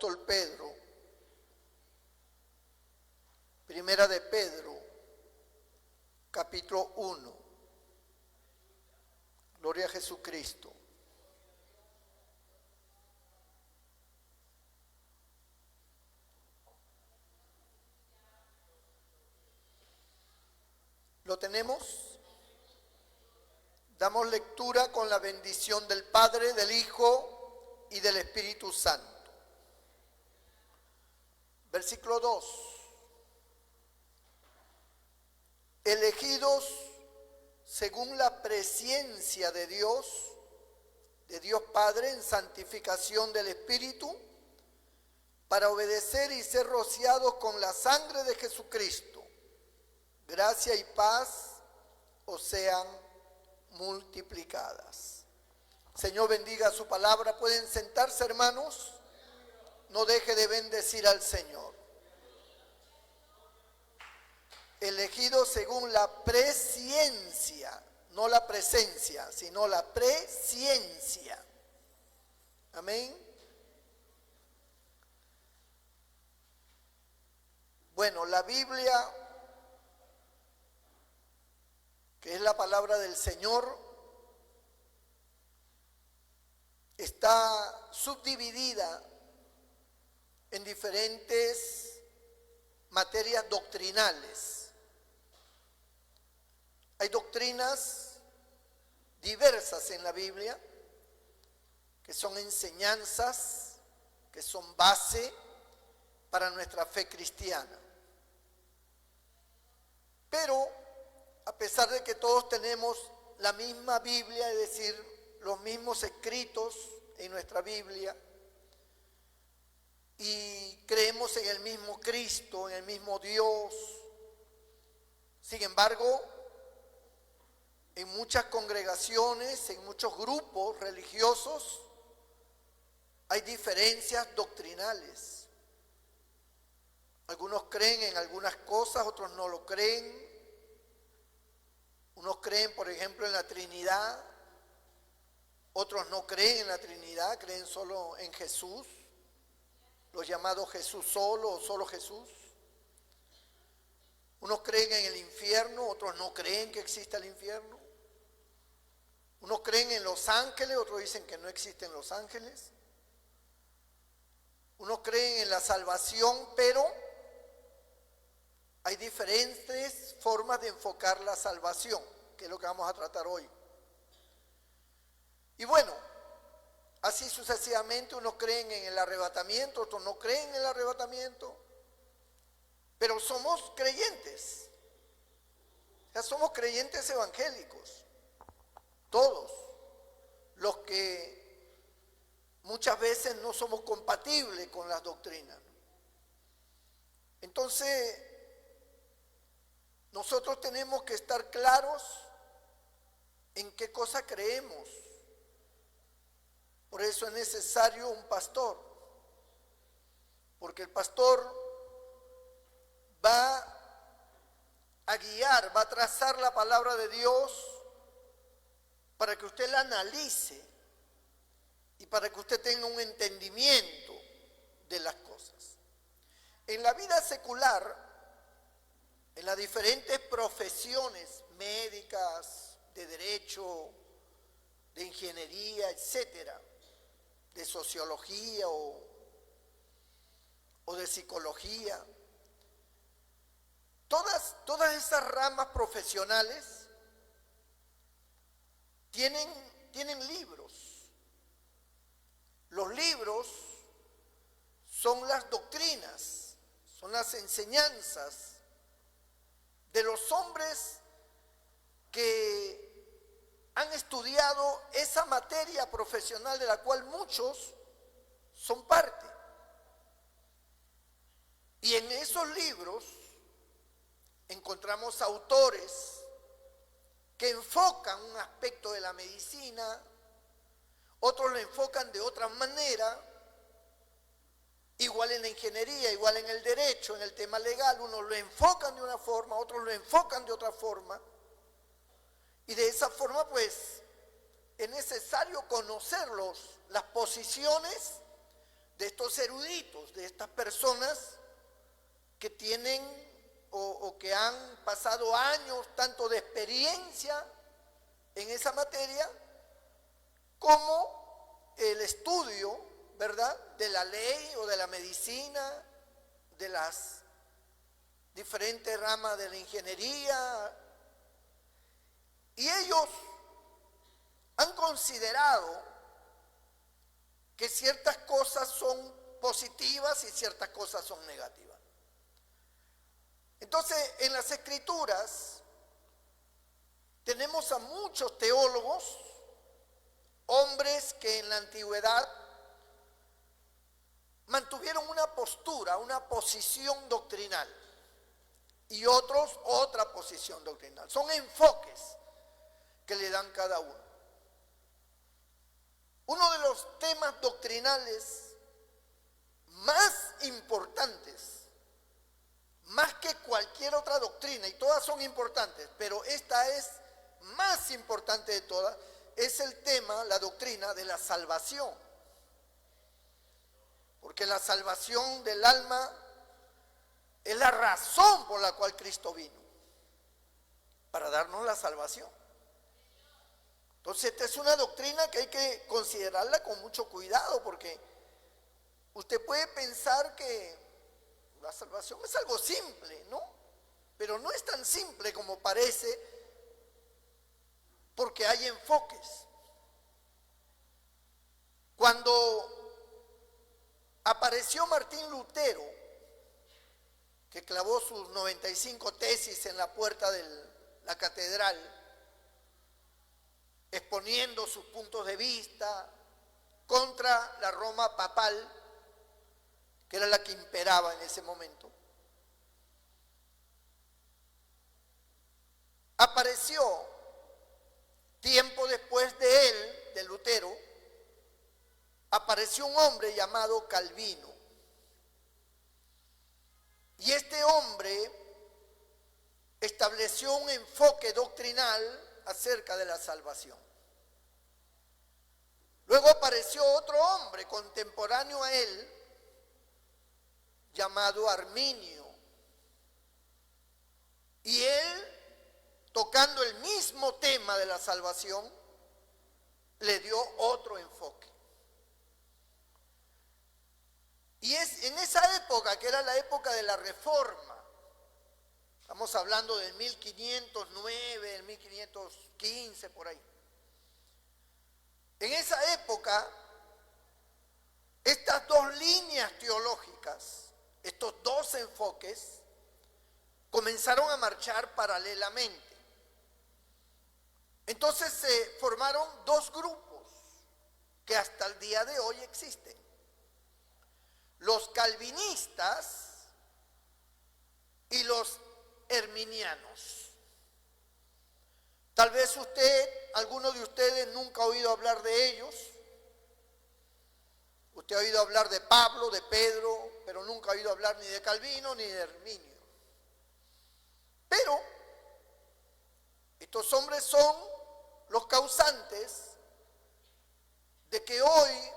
apóstol Pedro. Primera de Pedro, capítulo 1. Gloria a Jesucristo. ¿Lo tenemos? Damos lectura con la bendición del Padre, del Hijo y del Espíritu Santo. Versículo 2. Elegidos según la presciencia de Dios Padre en santificación del Espíritu, para obedecer y ser rociados con la sangre de Jesucristo. Gracia y paz os sean multiplicadas. Señor, bendiga su palabra. Pueden sentarse, hermanos. No deje de bendecir al Señor. Elegido según la presciencia, no la presencia, sino la presciencia. Amén. Bueno, la Biblia, que es la palabra del Señor, está subdividida en diferentes materias doctrinales. Hay doctrinas diversas en la Biblia, que son enseñanzas, que son base para nuestra fe cristiana. Pero a pesar de que todos tenemos la misma Biblia, es decir, los mismos escritos en nuestra Biblia, y creemos en el mismo Cristo, en el mismo Dios, sin embargo, en muchas congregaciones, en muchos grupos religiosos, hay diferencias doctrinales. Algunos creen en algunas cosas, otros no lo creen. Unos creen, por ejemplo, en la Trinidad, otros no creen en la Trinidad, creen solo en Jesús, los llamados Jesús solo o solo Jesús. Unos creen en el infierno, otros no creen que exista el infierno. Unos creen en los ángeles, otros dicen que no existen los ángeles. Unos creen en la salvación, pero hay diferentes formas de enfocar la salvación, que es lo que vamos a tratar hoy. Y bueno, así sucesivamente, unos creen en el arrebatamiento, otros no creen en el arrebatamiento, pero somos creyentes. O sea, somos creyentes evangélicos, todos, los que muchas veces no somos compatibles con las doctrinas. Entonces, nosotros tenemos que estar claros en qué cosa creemos. Por eso es necesario un pastor, porque el pastor va a guiar, va a trazar la palabra de Dios para que usted la analice y para que usted tenga un entendimiento de las cosas. En la vida secular, en las diferentes profesiones médicas, de derecho, de ingeniería, etcétera, de sociología o de psicología, todas esas ramas profesionales tienen libros. Los libros son las doctrinas, son las enseñanzas de los hombres que han estudiado esa materia profesional de la cual muchos son parte. Y en esos libros encontramos autores que enfocan un aspecto de la medicina, otros lo enfocan de otra manera, igual en la ingeniería, igual en el derecho, en el tema legal, unos lo enfocan de una forma, otros lo enfocan de otra forma. Y de esa forma, pues, es necesario conocer las posiciones de estos eruditos, de estas personas que tienen o que han pasado años tanto de experiencia en esa materia como el estudio, ¿verdad?, de la ley o de la medicina, de las diferentes ramas de la ingeniería. Y ellos han considerado que ciertas cosas son positivas y ciertas cosas son negativas. Entonces, en las Escrituras tenemos a muchos teólogos, hombres que en la antigüedad mantuvieron una postura, una posición doctrinal, y otros otra posición doctrinal. Son enfoques que le dan cada uno. Uno de los temas doctrinales más importantes, más que cualquier otra doctrina, y todas son importantes, pero esta es más importante de todas, es el tema, la doctrina de la salvación. Porque la salvación del alma es la razón por la cual Cristo vino, para darnos la salvación. Entonces, esta es una doctrina que hay que considerarla con mucho cuidado, porque usted puede pensar que la salvación es algo simple, ¿no? Pero no es tan simple como parece, porque hay enfoques. Cuando apareció Martín Lutero, que clavó sus 95 tesis en la puerta de la catedral, exponiendo sus puntos de vista contra la Roma papal, que era la que imperaba en ese momento, apareció tiempo después de él, de Lutero, apareció un hombre llamado Calvino. Y este hombre estableció un enfoque doctrinal acerca de la salvación. Luego apareció otro hombre contemporáneo a él, llamado Arminio. Y él, tocando el mismo tema de la salvación, le dio otro enfoque. Y es en esa época, que era la época de la Reforma, estamos hablando del 1509, del 1515, por ahí. En esa época, estas dos líneas teológicas, estos dos enfoques, comenzaron a marchar paralelamente. Entonces se formaron dos grupos que hasta el día de hoy existen. Los calvinistas y los arminianos. Tal vez alguno de ustedes nunca ha oído hablar de ellos. Usted ha oído hablar de Pablo, de Pedro, pero nunca ha oído hablar ni de Calvino ni de Arminio. Pero estos hombres son los causantes de que hoy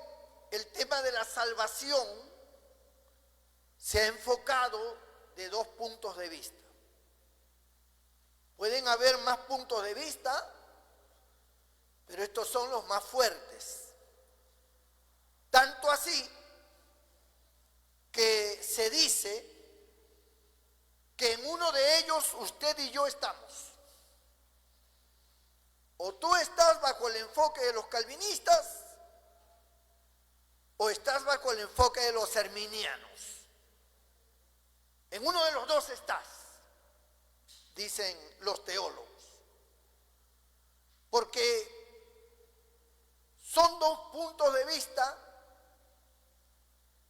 el tema de la salvación se ha enfocado de dos puntos de vista. Pueden haber más puntos de vista, pero estos son los más fuertes. Tanto así que se dice que en uno de ellos usted y yo estamos. O tú estás bajo el enfoque de los calvinistas o estás bajo el enfoque de los arminianos. En uno de los dos estás, dicen los teólogos, porque son dos puntos de vista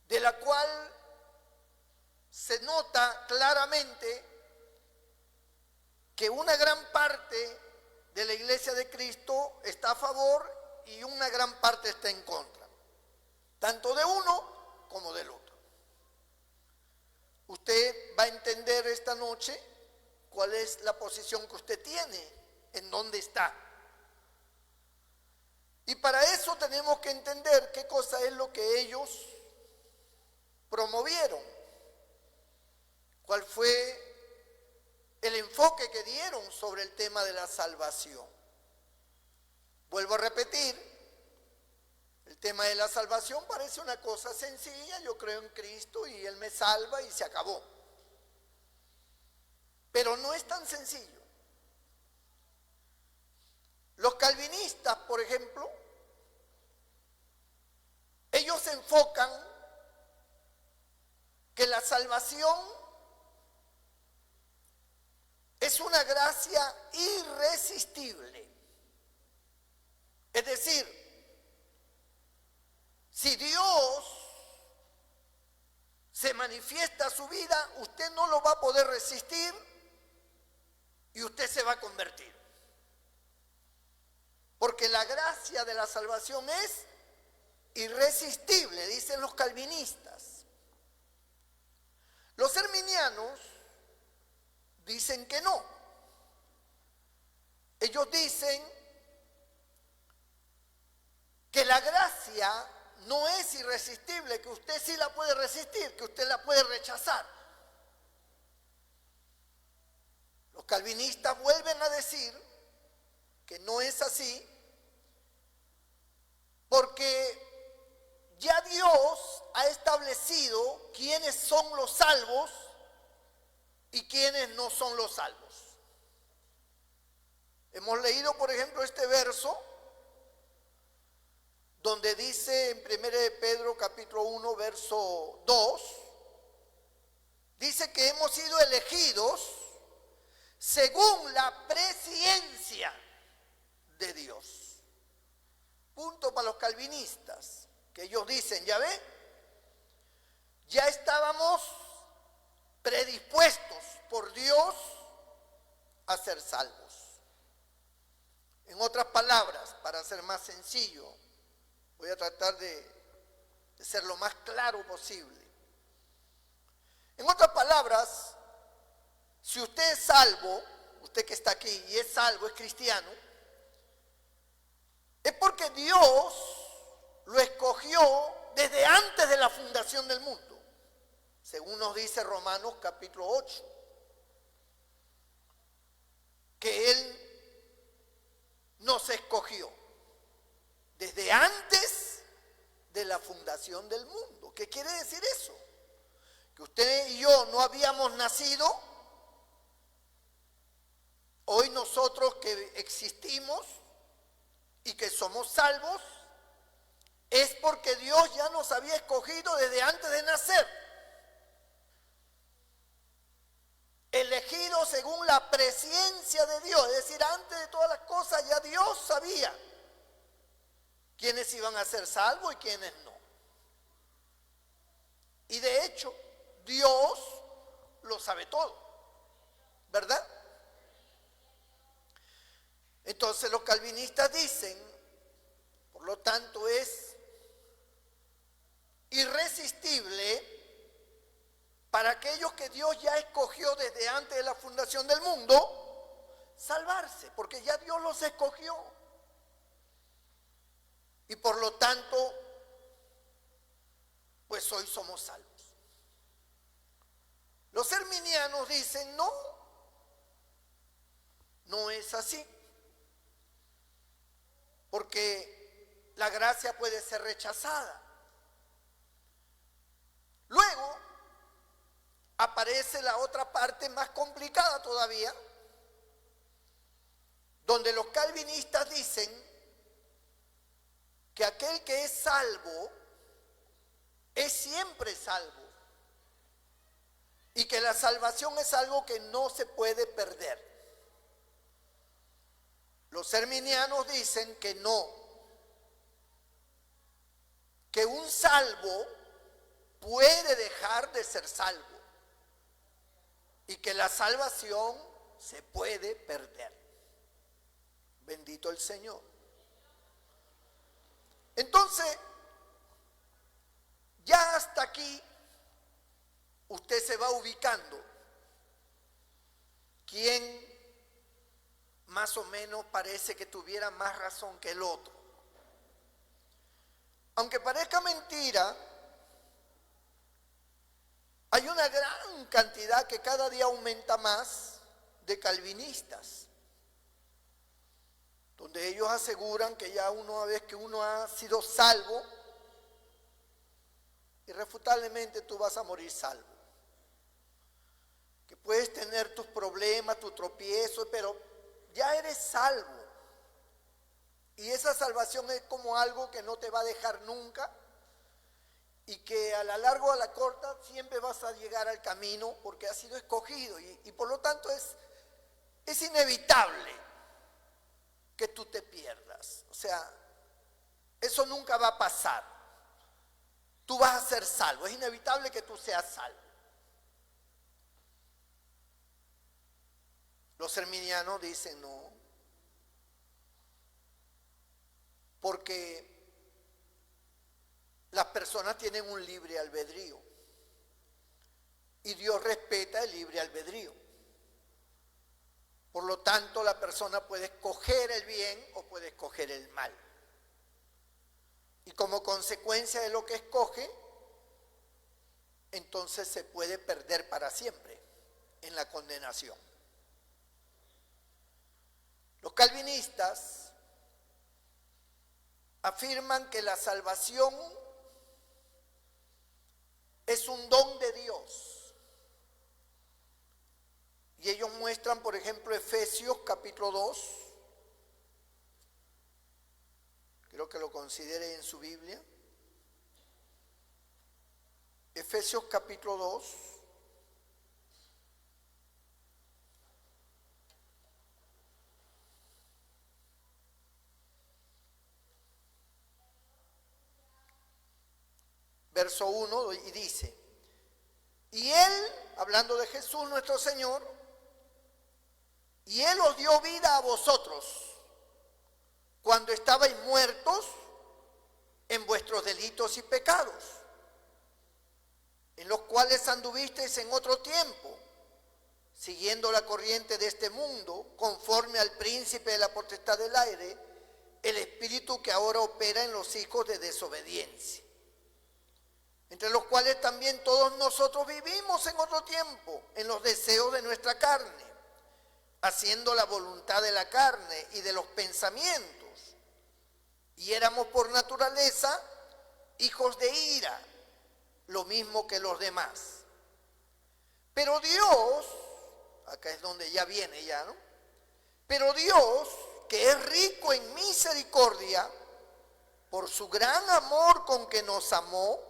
de la cual se nota claramente que una gran parte de la Iglesia de Cristo está a favor y una gran parte está en contra, tanto de uno como del otro. Usted va a entender esta noche cuál es la posición que usted tiene, en dónde está. Y para eso tenemos que entender qué cosa es lo que ellos promovieron? ¿Cuál fue el enfoque que dieron sobre el tema de la salvación? Vuelvo a repetir, el tema de la salvación parece una cosa sencilla. Yo creo en Cristo y Él me salva y se acabó. Pero no es tan sencillo. Los calvinistas, por ejemplo, ellos se enfocan que la salvación es una gracia irresistible. Es decir, si Dios se manifiesta a su vida, usted no lo va a poder resistir y usted se va a convertir. Porque la gracia de la salvación es irresistible, dicen los calvinistas. Los arminianos dicen que no. Ellos dicen que la gracia no es irresistible, que usted sí la puede resistir, que usted la puede rechazar. Los calvinistas vuelven a decir que no es así, porque ya Dios ha establecido quiénes son los salvos y quiénes no son los salvos. Hemos leído, por ejemplo, este verso donde dice en 1 de Pedro capítulo 1 verso 2, dice que hemos sido elegidos según la presciencia de Dios. Punto para los calvinistas, que ellos dicen, ya ve, ya estábamos predispuestos por Dios a ser salvos. En otras palabras, para ser más sencillo, voy a tratar de ser lo más claro posible. En otras palabras, si usted es salvo, usted que está aquí y es salvo, es cristiano, es porque Dios lo escogió desde antes de la fundación del mundo, según nos dice Romanos capítulo 8, que Él nos escogió desde antes de la fundación del mundo. ¿Qué quiere decir eso? Que usted y yo no habíamos nacido. Hoy nosotros que existimos y que somos salvos, es porque Dios ya nos había escogido desde antes de nacer. Elegido según la presciencia de Dios, es decir, antes de todas las cosas ya Dios sabía quiénes iban a ser salvos y quiénes no. Y de hecho, Dios lo sabe todo, ¿verdad? Entonces los calvinistas dicen, por lo tanto es irresistible para aquellos que Dios ya escogió desde antes de la fundación del mundo, salvarse, porque ya Dios los escogió. Y por lo tanto, pues hoy somos salvos. Los arminianos dicen, no, no es así. Porque la gracia puede ser rechazada. Luego aparece la otra parte más complicada todavía, donde los calvinistas dicen que aquel que es salvo es siempre salvo y que la salvación es algo que no se puede perder. Los arminianos dicen que no, que un salvo puede dejar de ser salvo y que la salvación se puede perder. Bendito el Señor. Entonces, ya hasta aquí usted se va ubicando quién más o menos parece que tuviera más razón que el otro. Aunque parezca mentira, hay una gran cantidad que cada día aumenta más de calvinistas, donde ellos aseguran que ya una vez que uno ha sido salvo, irrefutablemente tú vas a morir salvo. Que puedes tener tus problemas, tus tropiezos, pero ya eres salvo. Y esa salvación es como algo que no te va a dejar nunca y que a la larga o a la corta siempre vas a llegar al camino porque has sido escogido y por lo tanto es inevitable que tú te pierdas. O sea, eso nunca va a pasar. Tú vas a ser salvo, es inevitable que tú seas salvo. Los arminianos dicen no, porque las personas tienen un libre albedrío y Dios respeta el libre albedrío. Por lo tanto, la persona puede escoger el bien o puede escoger el mal. Y como consecuencia de lo que escoge, entonces se puede perder para siempre en la condenación. Los calvinistas afirman que la salvación es un don de Dios. Y ellos muestran, por ejemplo, Efesios capítulo 2. Quiero que lo considere en su Biblia. Efesios capítulo 2. Verso 1 y dice, y Él, hablando de Jesús nuestro Señor, y Él os dio vida a vosotros cuando estabais muertos en vuestros delitos y pecados, en los cuales anduvisteis en otro tiempo, siguiendo la corriente de este mundo, conforme al príncipe de la potestad del aire, el espíritu que ahora opera en los hijos de desobediencia, entre los cuales también todos nosotros vivimos en otro tiempo, en los deseos de nuestra carne, haciendo la voluntad de la carne y de los pensamientos, y éramos por naturaleza hijos de ira, lo mismo que los demás. Pero Dios, acá es donde ya viene ya, ¿no? Pero Dios, que es rico en misericordia, por su gran amor con que nos amó,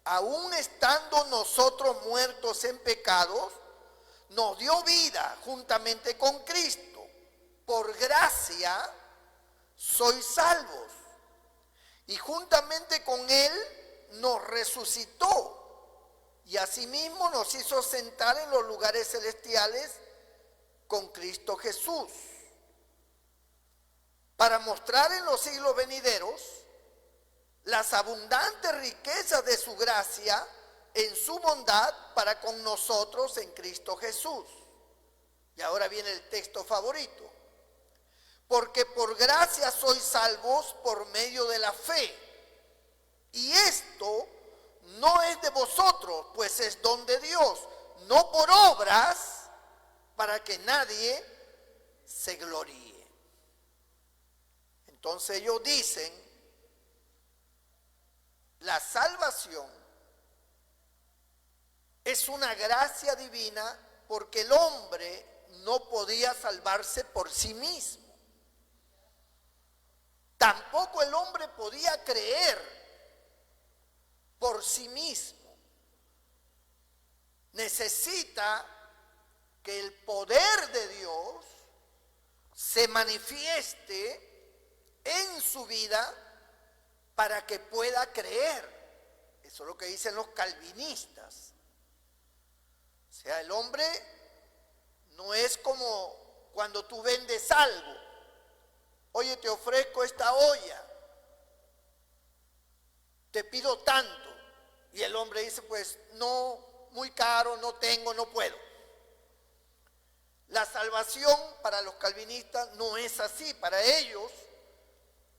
aun estando nosotros muertos en pecados, nos dio vida juntamente con Cristo. Por gracia sois salvos. Y juntamente con Él nos resucitó. Y asimismo nos hizo sentar en los lugares celestiales con Cristo Jesús, para mostrar en los siglos venideros las abundantes riquezas de su gracia en su bondad para con nosotros en Cristo Jesús. Y ahora viene el texto favorito. Porque por gracia sois salvos por medio de la fe. Y esto no es de vosotros, pues es don de Dios, no por obras, para que nadie se gloríe. Entonces ellos dicen, la salvación es una gracia divina porque el hombre no podía salvarse por sí mismo. Tampoco el hombre podía creer por sí mismo. Necesita que el poder de Dios se manifieste en su vida para que pueda creer. Eso es lo que dicen los calvinistas. O sea, el hombre no es como cuando tú vendes algo. Oye, te ofrezco esta olla, te pido tanto. Y el hombre dice, pues no, muy caro, no tengo, no puedo. La salvación para los calvinistas no es así. Para ellos,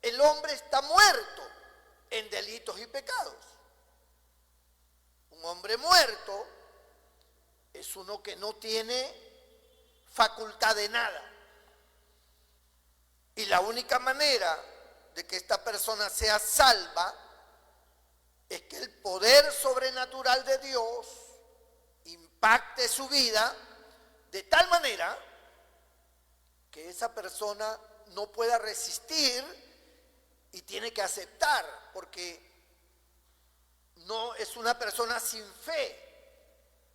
el hombre está muerto en delitos y pecados. Un hombre muerto es uno que no tiene facultad de nada. Y la única manera de que esta persona sea salva es que el poder sobrenatural de Dios impacte su vida de tal manera que esa persona no pueda resistir y tiene que aceptar, porque no es una persona sin fe.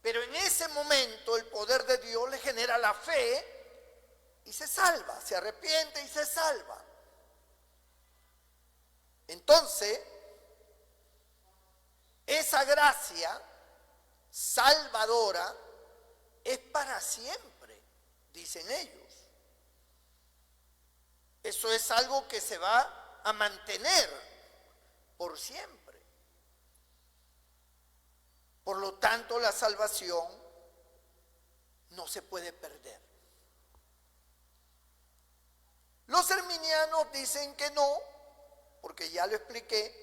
Pero en ese momento el poder de Dios le genera la fe y se salva, se arrepiente y se salva. Entonces, esa gracia salvadora es para siempre, dicen ellos. Eso es algo que se va a mantener por siempre. Por lo tanto, la salvación no se puede perder. Los arminianos dicen que no, porque ya lo expliqué,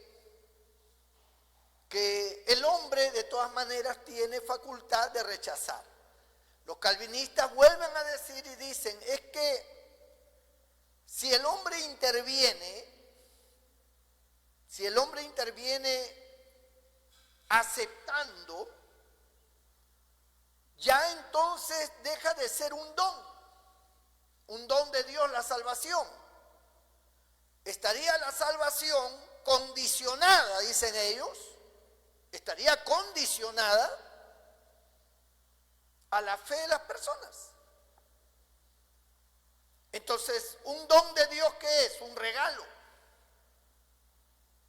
que el hombre de todas maneras tiene facultad de rechazar. Los calvinistas vuelven a decir y dicen, es que si el hombre interviene aceptando, ya entonces deja de ser un don de Dios la salvación. Estaría la salvación condicionada, dicen ellos, estaría condicionada a la fe de las personas. Entonces, un don de Dios, ¿qué es? Un regalo.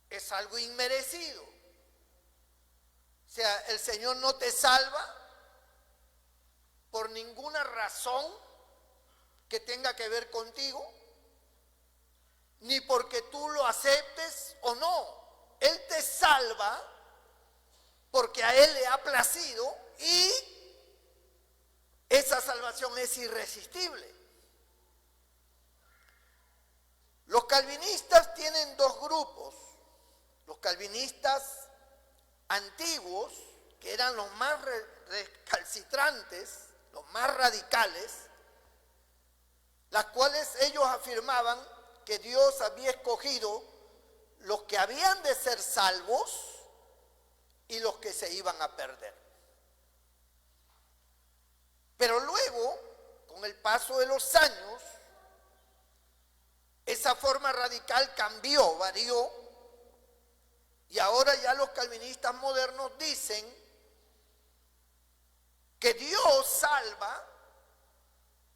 Es algo inmerecido. O sea, el Señor no te salva por ninguna razón que tenga que ver contigo, ni porque tú lo aceptes o no. Él te salva porque a Él le ha placido y esa salvación es irresistible. Los calvinistas tienen dos grupos. Los calvinistas antiguos, que eran los más recalcitrantes, los más radicales, las cuales ellos afirmaban que Dios había escogido los que habían de ser salvos y los que se iban a perder. Pero luego, con el paso de los años, esa forma radical cambió, varió, y ahora ya los calvinistas modernos dicen que Dios salva,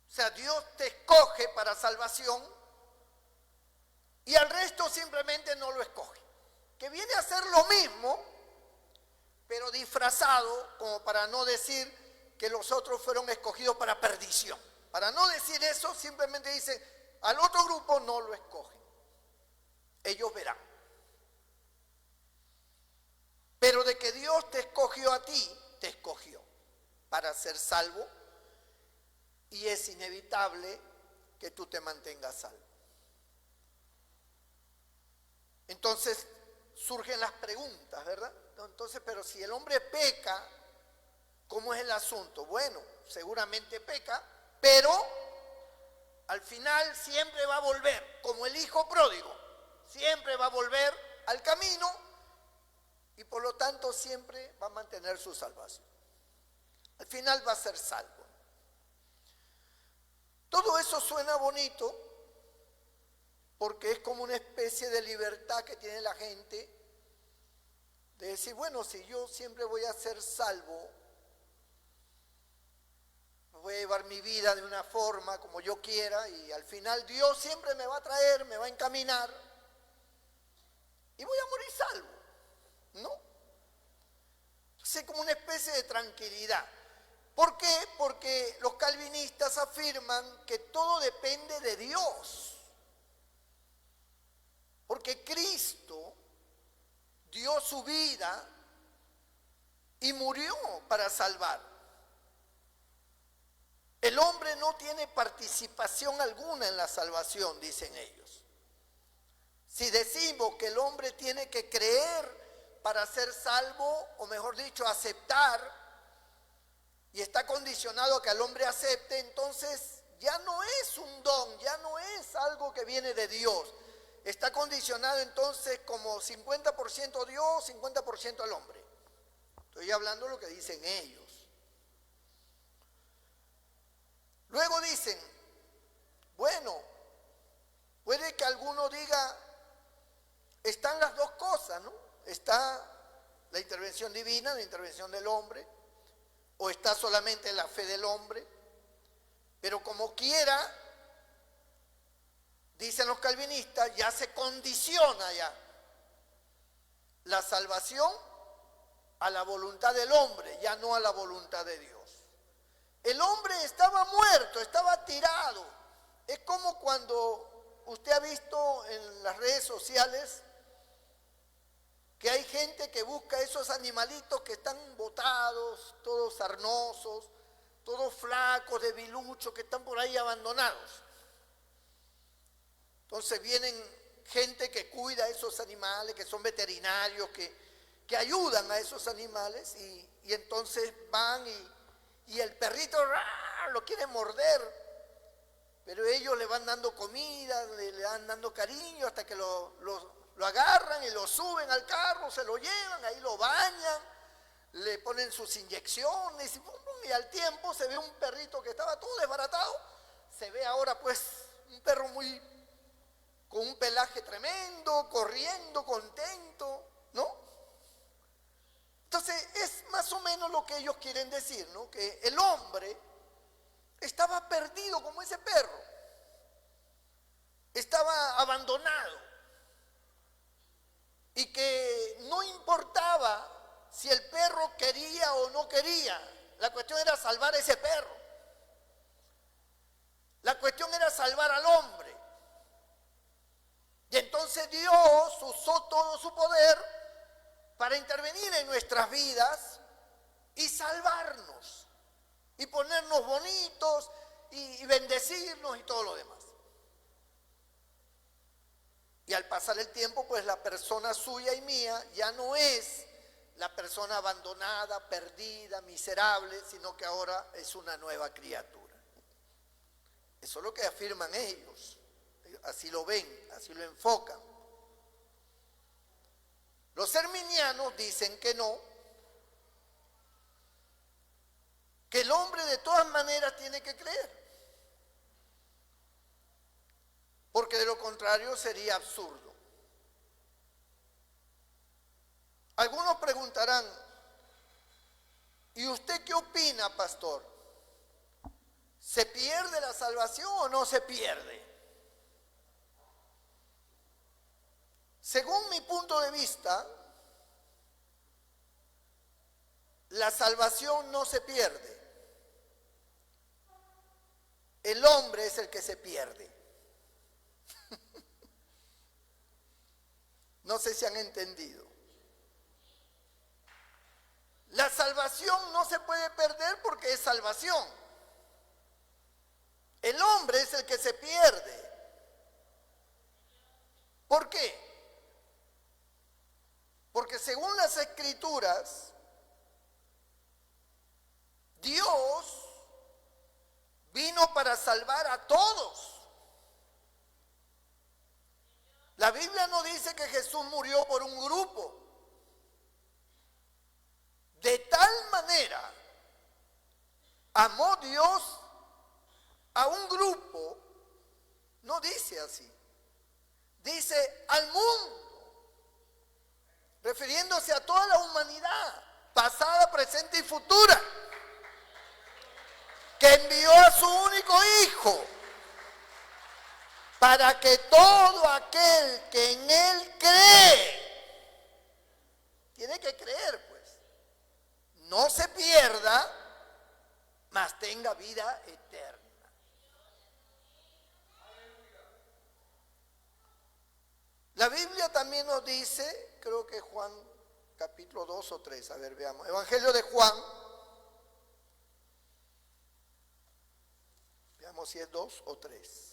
o sea, Dios te escoge para salvación y al resto simplemente no lo escoge. Que viene a ser lo mismo, pero disfrazado, como para no decir que los otros fueron escogidos para perdición. Para no decir eso, simplemente dice, al otro grupo no lo escogen. Ellos verán. Pero de que Dios te escogió a ti, te escogió para ser salvo y es inevitable que tú te mantengas salvo. Entonces surgen las preguntas, ¿verdad? Entonces, pero si el hombre peca, ¿cómo es el asunto? Bueno, seguramente peca, pero al final siempre va a volver, como el hijo pródigo, siempre va a volver al camino y por lo tanto siempre va a mantener su salvación. Al final va a ser salvo. Todo eso suena bonito porque es como una especie de libertad que tiene la gente de decir, bueno, si yo siempre voy a ser salvo, voy a llevar mi vida de una forma como yo quiera y al final Dios siempre me va a traer, me va a encaminar y voy a morir salvo. No. Es como una especie de tranquilidad. ¿Por qué? Porque los calvinistas afirman que todo depende de Dios. Porque Cristo dio su vida y murió para salvar. El hombre no tiene participación alguna en la salvación, dicen ellos. Si decimos que el hombre tiene que creer para ser salvo, o mejor dicho, aceptar, y está condicionado a que el hombre acepte, entonces ya no es un don, ya no es algo que viene de Dios. Está condicionado entonces como 50% Dios, 50% el hombre. Estoy hablando de lo que dicen ellos. Luego dicen, bueno, puede que alguno diga, están las dos cosas, ¿no? Está la intervención divina, la intervención del hombre, o está solamente la fe del hombre, pero como quiera, dicen los calvinistas, ya se condiciona ya la salvación a la voluntad del hombre, ya no a la voluntad de Dios. El hombre estaba muerto, estaba tirado. Es como cuando usted ha visto en las redes sociales que hay gente que busca esos animalitos que están botados, todos sarnosos, todos flacos, debiluchos, que están por ahí abandonados. Entonces vienen gente que cuida a esos animales, que son veterinarios, que ayudan a esos animales y entonces van y el perrito lo quiere morder, pero ellos le van dando comida, le van dando cariño hasta que lo agarran y lo suben al carro, se lo llevan, ahí lo bañan, le ponen sus inyecciones y al tiempo se ve un perrito que estaba todo desbaratado, se ve ahora pues un perro con un pelaje tremendo, corriendo, contento, ¿no? Entonces es más o menos lo que ellos quieren decir, ¿no? Que el hombre estaba perdido como ese perro, estaba abandonado y que no importaba si el perro quería o no quería, la cuestión era salvar a ese perro, la cuestión era salvar al hombre. Y entonces Dios usó todo su poder para intervenir en nuestras vidas y salvarnos y ponernos bonitos y bendecirnos y todo lo demás. Y al pasar el tiempo, pues la persona suya y mía ya no es la persona abandonada, perdida, miserable, sino que ahora es una nueva criatura. Eso es lo que afirman ellos. Así lo ven, así lo enfocan. Los arminianos dicen que no, que el hombre de todas maneras tiene que creer, porque de lo contrario sería absurdo. Algunos preguntarán, ¿y usted qué opina, pastor? ¿Se pierde la salvación o no se pierde? Según mi punto de vista, la salvación no se pierde. El hombre es el que se pierde. No sé si han entendido. La salvación no se puede perder porque es salvación. El hombre es el que se pierde. ¿Por qué? Porque según las Escrituras, Dios vino para salvar a todos. La Biblia no dice que Jesús murió por un grupo. De tal manera amó Dios a un grupo, no dice así, dice al mundo, refiriéndose a toda la humanidad, pasada, presente y futura, que envió a su único Hijo, para que todo aquel que en Él cree, tiene que creer pues, no se pierda, mas tenga vida eterna. La Biblia también nos dice, creo que Juan capítulo 2 o 3, a ver, veamos, Evangelio de Juan, veamos si es 2 o 3.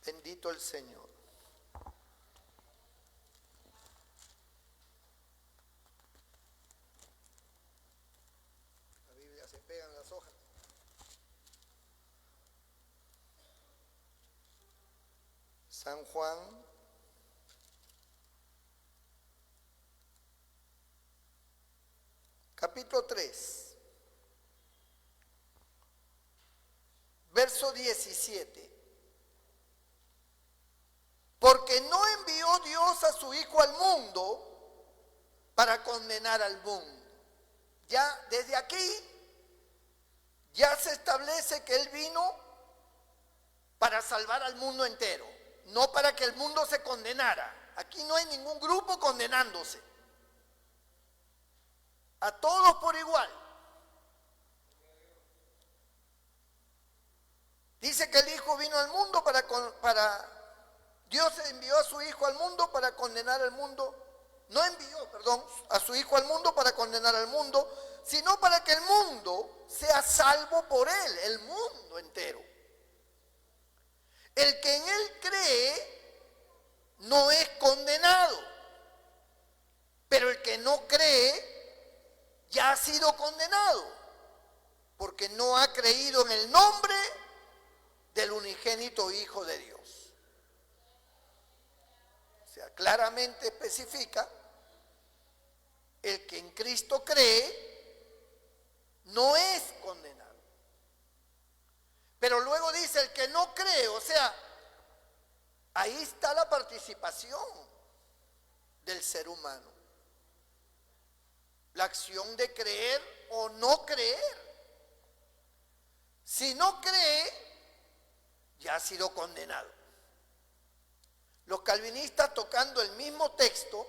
Bendito el Señor. San Juan capítulo 3, verso 17. Porque no envió Dios a su Hijo al mundo para condenar al mundo. Ya desde aquí ya se establece que Él vino para salvar al mundo entero, no para que el mundo se condenara. Aquí no hay ningún grupo condenándose. A todos por igual. Dice que el Hijo vino al mundo para Dios envió a su Hijo al mundo para condenar al mundo. No envió, a su Hijo al mundo para condenar al mundo, sino para que el mundo sea salvo por Él, el mundo entero. El que en Él cree no es condenado, pero el que no cree ya ha sido condenado, porque no ha creído en el nombre del unigénito Hijo de Dios. O sea, claramente especifica, el que en Cristo cree no es condenado. Pero luego dice el que no cree, o sea, ahí está la participación del ser humano. La acción de creer o no creer. Si no cree, ya ha sido condenado. Los calvinistas, tocando el mismo texto,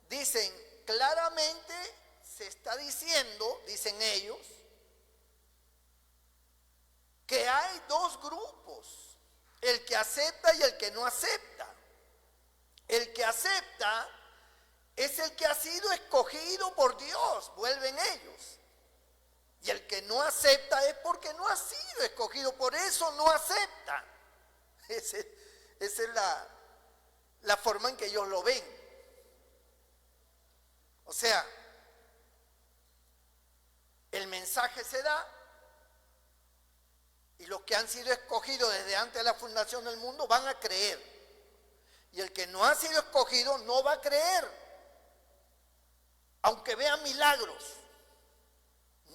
dicen claramente, se está diciendo, dicen ellos, que hay dos grupos, el que acepta y el que no acepta. El que acepta es el que ha sido escogido por Dios, vuelven ellos. Y el que no acepta es porque no ha sido escogido, por eso no acepta. Esa es la forma en que ellos lo ven. O sea, el mensaje se da y los que han sido escogidos desde antes de la fundación del mundo van a creer. Y el que no ha sido escogido no va a creer. Aunque vea milagros,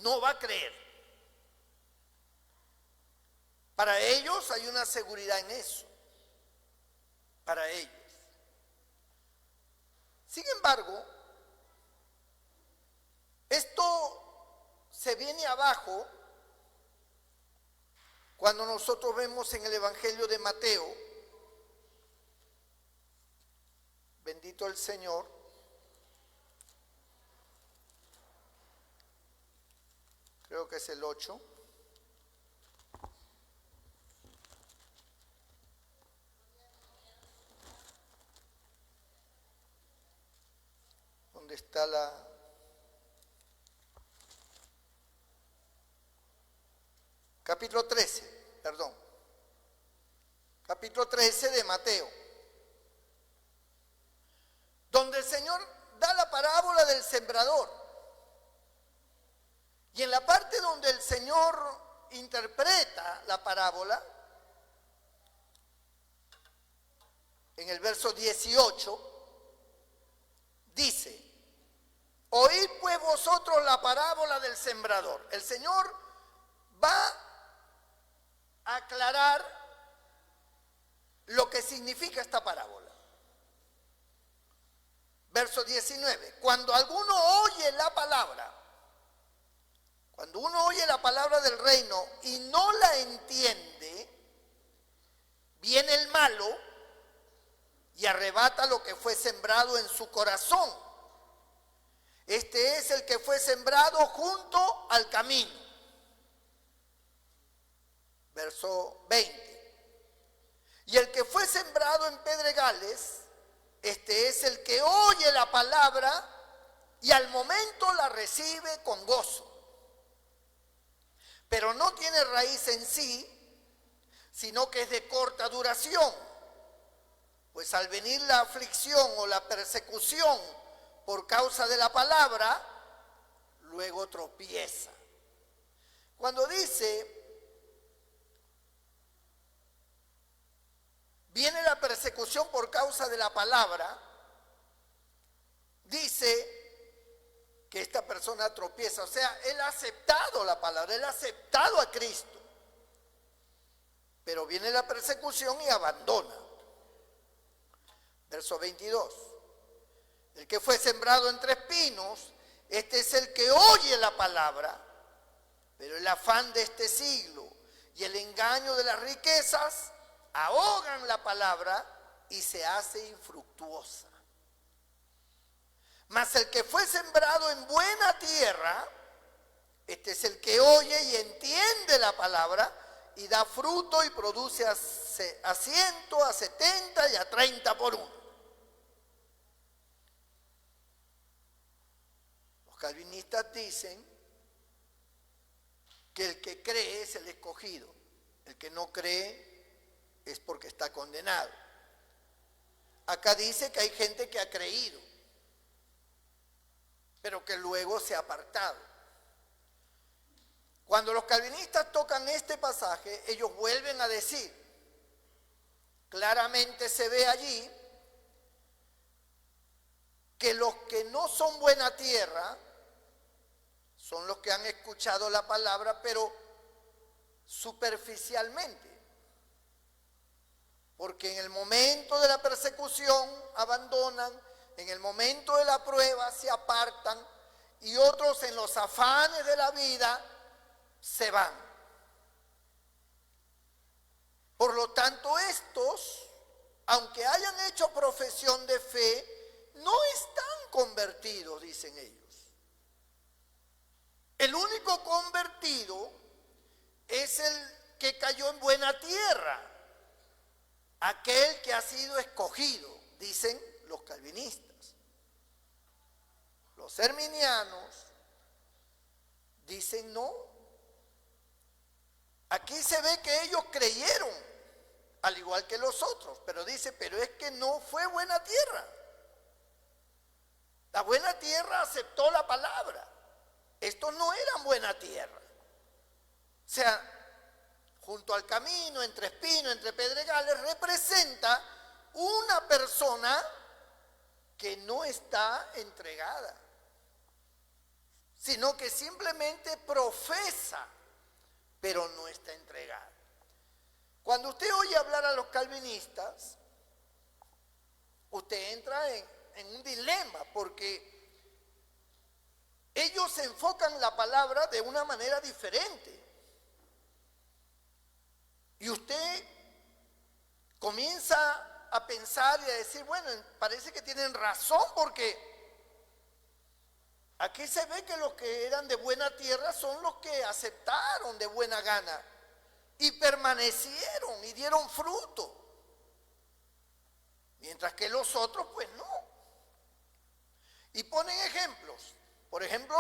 no va a creer. Para ellos hay una seguridad en eso. Para ellos. Sin embargo, esto se viene abajo cuando nosotros vemos en el Evangelio de Mateo, bendito el Señor, creo que es el 8. Donde está capítulo 13, perdón. Capítulo 13 de Mateo. Donde el Señor da la parábola del sembrador. Y en la parte donde el Señor interpreta la parábola, en el verso 18, dice: oíd pues vosotros la parábola del sembrador. El Señor va a aclarar lo que significa esta parábola. Verso 19. Cuando alguno oye la palabra, cuando uno oye la palabra del reino y no la entiende, viene el malo y arrebata lo que fue sembrado en su corazón. Este es el que fue sembrado junto al camino. Verso 20. Y el que fue sembrado en pedregales, este es el que oye la palabra y al momento la recibe con gozo. Pero no tiene raíz en sí, sino que es de corta duración. Pues al venir la aflicción o la persecución por causa de la palabra, luego tropieza. Cuando dice, viene la persecución por causa de la palabra, dice que esta persona tropieza. O sea, él ha aceptado la palabra, él ha aceptado a Cristo. Pero viene la persecución y abandona. Verso 22. El que fue sembrado entre espinos, este es el que oye la palabra, pero el afán de este siglo y el engaño de las riquezas ahogan la palabra y se hace infructuosa. Mas el que fue sembrado en buena tierra, este es el que oye y entiende la palabra y da fruto y produce a 100, a 70 y a 30 por uno. Los calvinistas dicen que el que cree es el escogido, el que no cree es porque está condenado. Acá dice que hay gente que ha creído, pero que luego se ha apartado. Cuando los calvinistas tocan este pasaje, ellos vuelven a decir, claramente se ve allí, que los que no son buena tierra son los que han escuchado la palabra, pero superficialmente. Porque en el momento de la persecución abandonan, en el momento de la prueba se apartan y otros en los afanes de la vida se van. Por lo tanto, estos, aunque hayan hecho profesión de fe, no están convertidos, dicen ellos. El único convertido es el que cayó en buena tierra, aquel que ha sido escogido, dicen los calvinistas. Los arminianos dicen no. Aquí se ve que ellos creyeron, al igual que los otros, pero dice, pero es que no fue buena tierra. La buena tierra aceptó la palabra. Estos no eran buena tierra. O sea, junto al camino, entre espinos, entre pedregales, representa una persona que no está entregada, sino que simplemente profesa, pero no está entregada. Cuando usted oye hablar a los calvinistas, usted entra en un dilema, porque ellos enfocan la palabra de una manera diferente. Y usted comienza a pensar y a decir, bueno, parece que tienen razón, porque aquí se ve que los que eran de buena tierra son los que aceptaron de buena gana y permanecieron y dieron fruto, mientras que los otros pues no. Y ponen ejemplos. Por ejemplo,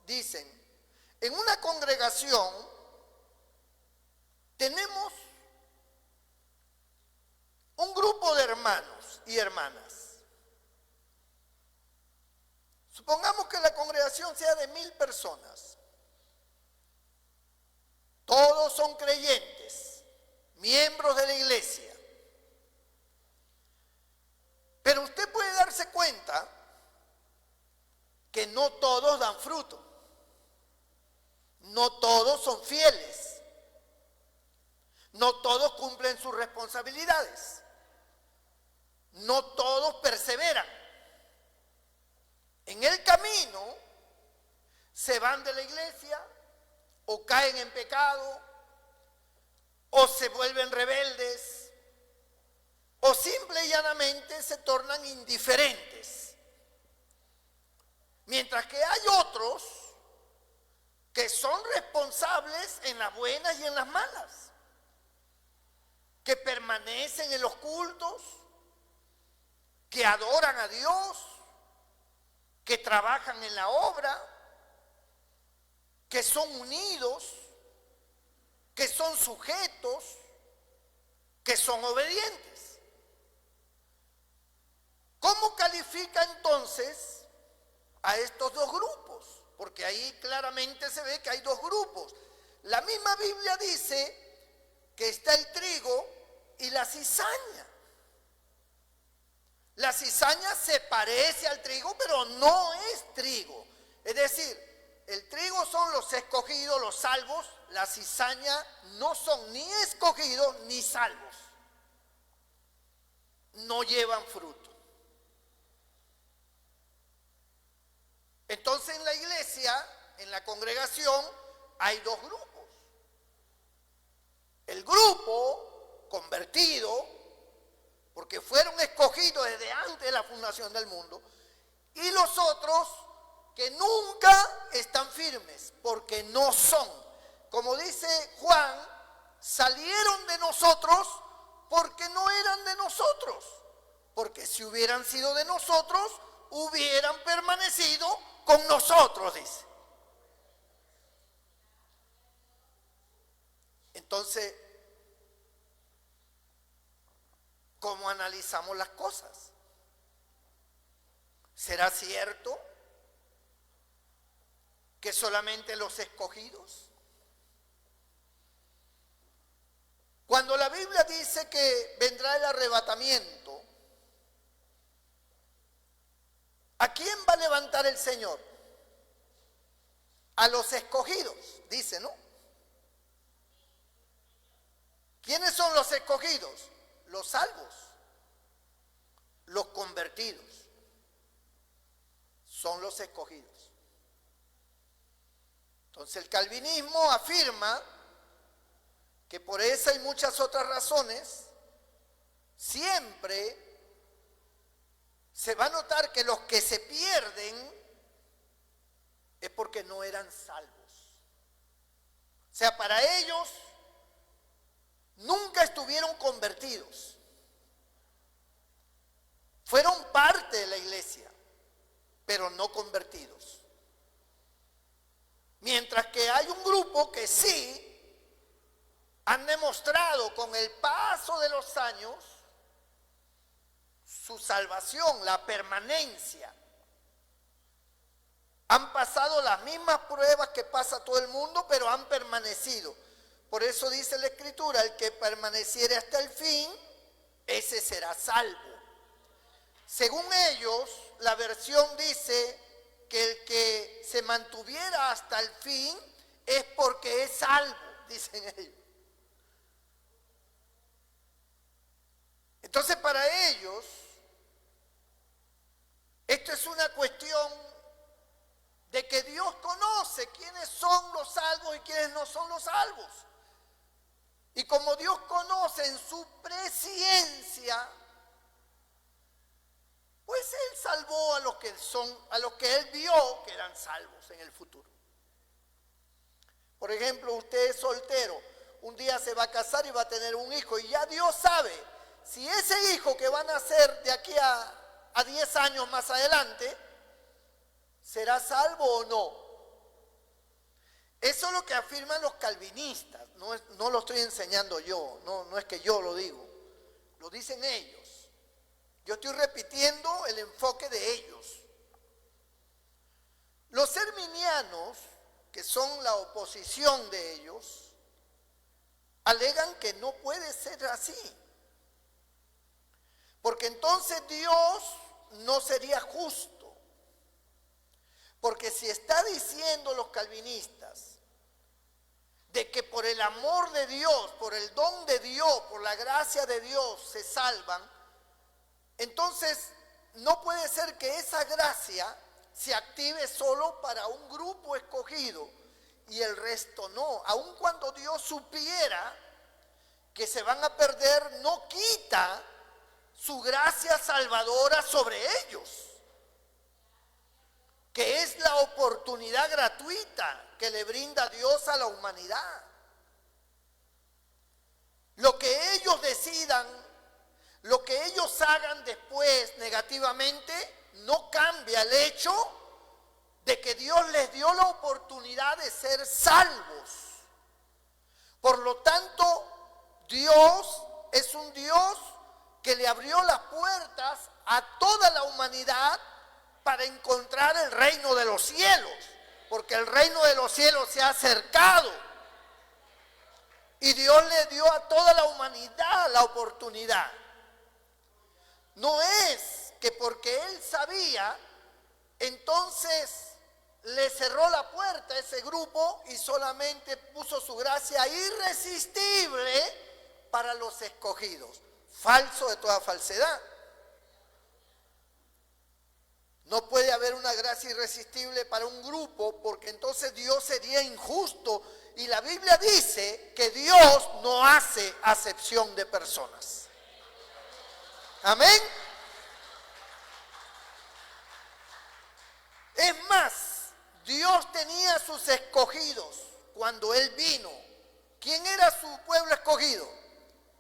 dicen, en una congregación tenemos un grupo de hermanos y hermanas. Supongamos que la congregación sea de 1000 personas. Todos son creyentes, miembros de la iglesia. Pero usted puede darse cuenta que no todos dan fruto. No todos son fieles. No todos cumplen sus responsabilidades. No todos perseveran. En el camino se van de la iglesia, o caen en pecado, o se vuelven rebeldes, o simple y llanamente se tornan indiferentes. Mientras que hay otros que son responsables en las buenas y en las malas, que permanecen en los cultos, que adoran a Dios, que trabajan en la obra, que son unidos, que son sujetos, que son obedientes. ¿Cómo califica entonces a estos dos grupos? Porque ahí claramente se ve que hay dos grupos. La misma Biblia dice que está el trigo y la cizaña. La cizaña se parece al trigo, pero no es trigo. Es decir, el trigo son los escogidos, los salvos. La cizaña no son ni escogidos ni salvos. No llevan fruto. Entonces en la iglesia, en la congregación, hay dos grupos. El grupo convertido, porque fueron escogidos desde antes de la fundación del mundo, y los otros que nunca están firmes, porque no son. Como dice Juan, salieron de nosotros porque no eran de nosotros, porque si hubieran sido de nosotros, hubieran permanecido con nosotros, dice. Entonces, ¿cómo analizamos las cosas? ¿Será cierto que solamente los escogidos? Cuando la Biblia dice que vendrá el arrebatamiento, ¿a quién va a levantar el Señor? A los escogidos, dice, ¿no? ¿Quiénes son los escogidos? Los salvos, los convertidos, son los escogidos. Entonces el calvinismo afirma que por esa y muchas otras razones, siempre se va a notar que los que se pierden es porque no eran salvos. O sea, para ellos nunca estuvieron convertidos. Fueron parte de la iglesia, pero no convertidos. Mientras que hay un grupo que sí han demostrado con el paso de los años su salvación, la permanencia. Han pasado las mismas pruebas que pasa todo el mundo, pero han permanecido. Por eso dice la Escritura, el que permaneciere hasta el fin, ese será salvo. Según ellos, la versión dice que el que se mantuviera hasta el fin es porque es salvo, dicen ellos. Entonces para ellos, esto es una cuestión de que Dios conoce quiénes son los salvos y quiénes no son los salvos. Y como Dios conoce en su presciencia, pues Él salvó a los que Él vio que eran salvos en el futuro. Por ejemplo, usted es soltero, un día se va a casar y va a tener un hijo, y ya Dios sabe si ese hijo que va a nacer de aquí a 10 años más adelante, ¿será salvo o no? Eso es lo que afirman los calvinistas, no lo estoy enseñando yo, no es que yo lo digo, lo dicen ellos. Yo estoy repitiendo el enfoque de ellos. Los arminianos, que son la oposición de ellos, alegan que no puede ser así. Porque entonces Dios no sería justo. Porque si está diciendo los calvinistas de que por el amor de Dios, por el don de Dios, por la gracia de Dios se salvan, entonces no puede ser que esa gracia se active solo para un grupo escogido y el resto no. Aun cuando Dios supiera que se van a perder, no quita su gracia salvadora sobre ellos, que es la oportunidad gratuita que le brinda Dios a la humanidad. Lo que ellos decidan, lo que ellos hagan después negativamente, no cambia el hecho de que Dios les dio la oportunidad de ser salvos. Por lo tanto, Dios es un Dios que le abrió las puertas a toda la humanidad para encontrar el reino de los cielos, porque el reino de los cielos se ha acercado. Y Dios le dio a toda la humanidad la oportunidad. No es que porque Él sabía, entonces le cerró la puerta a ese grupo y solamente puso su gracia irresistible para los escogidos. Falso de toda falsedad. No puede haber una gracia irresistible para un grupo, porque entonces Dios sería injusto. Y la Biblia dice que Dios no hace acepción de personas. Amén. Es más, Dios tenía sus escogidos cuando Él vino. ¿Quién era su pueblo escogido?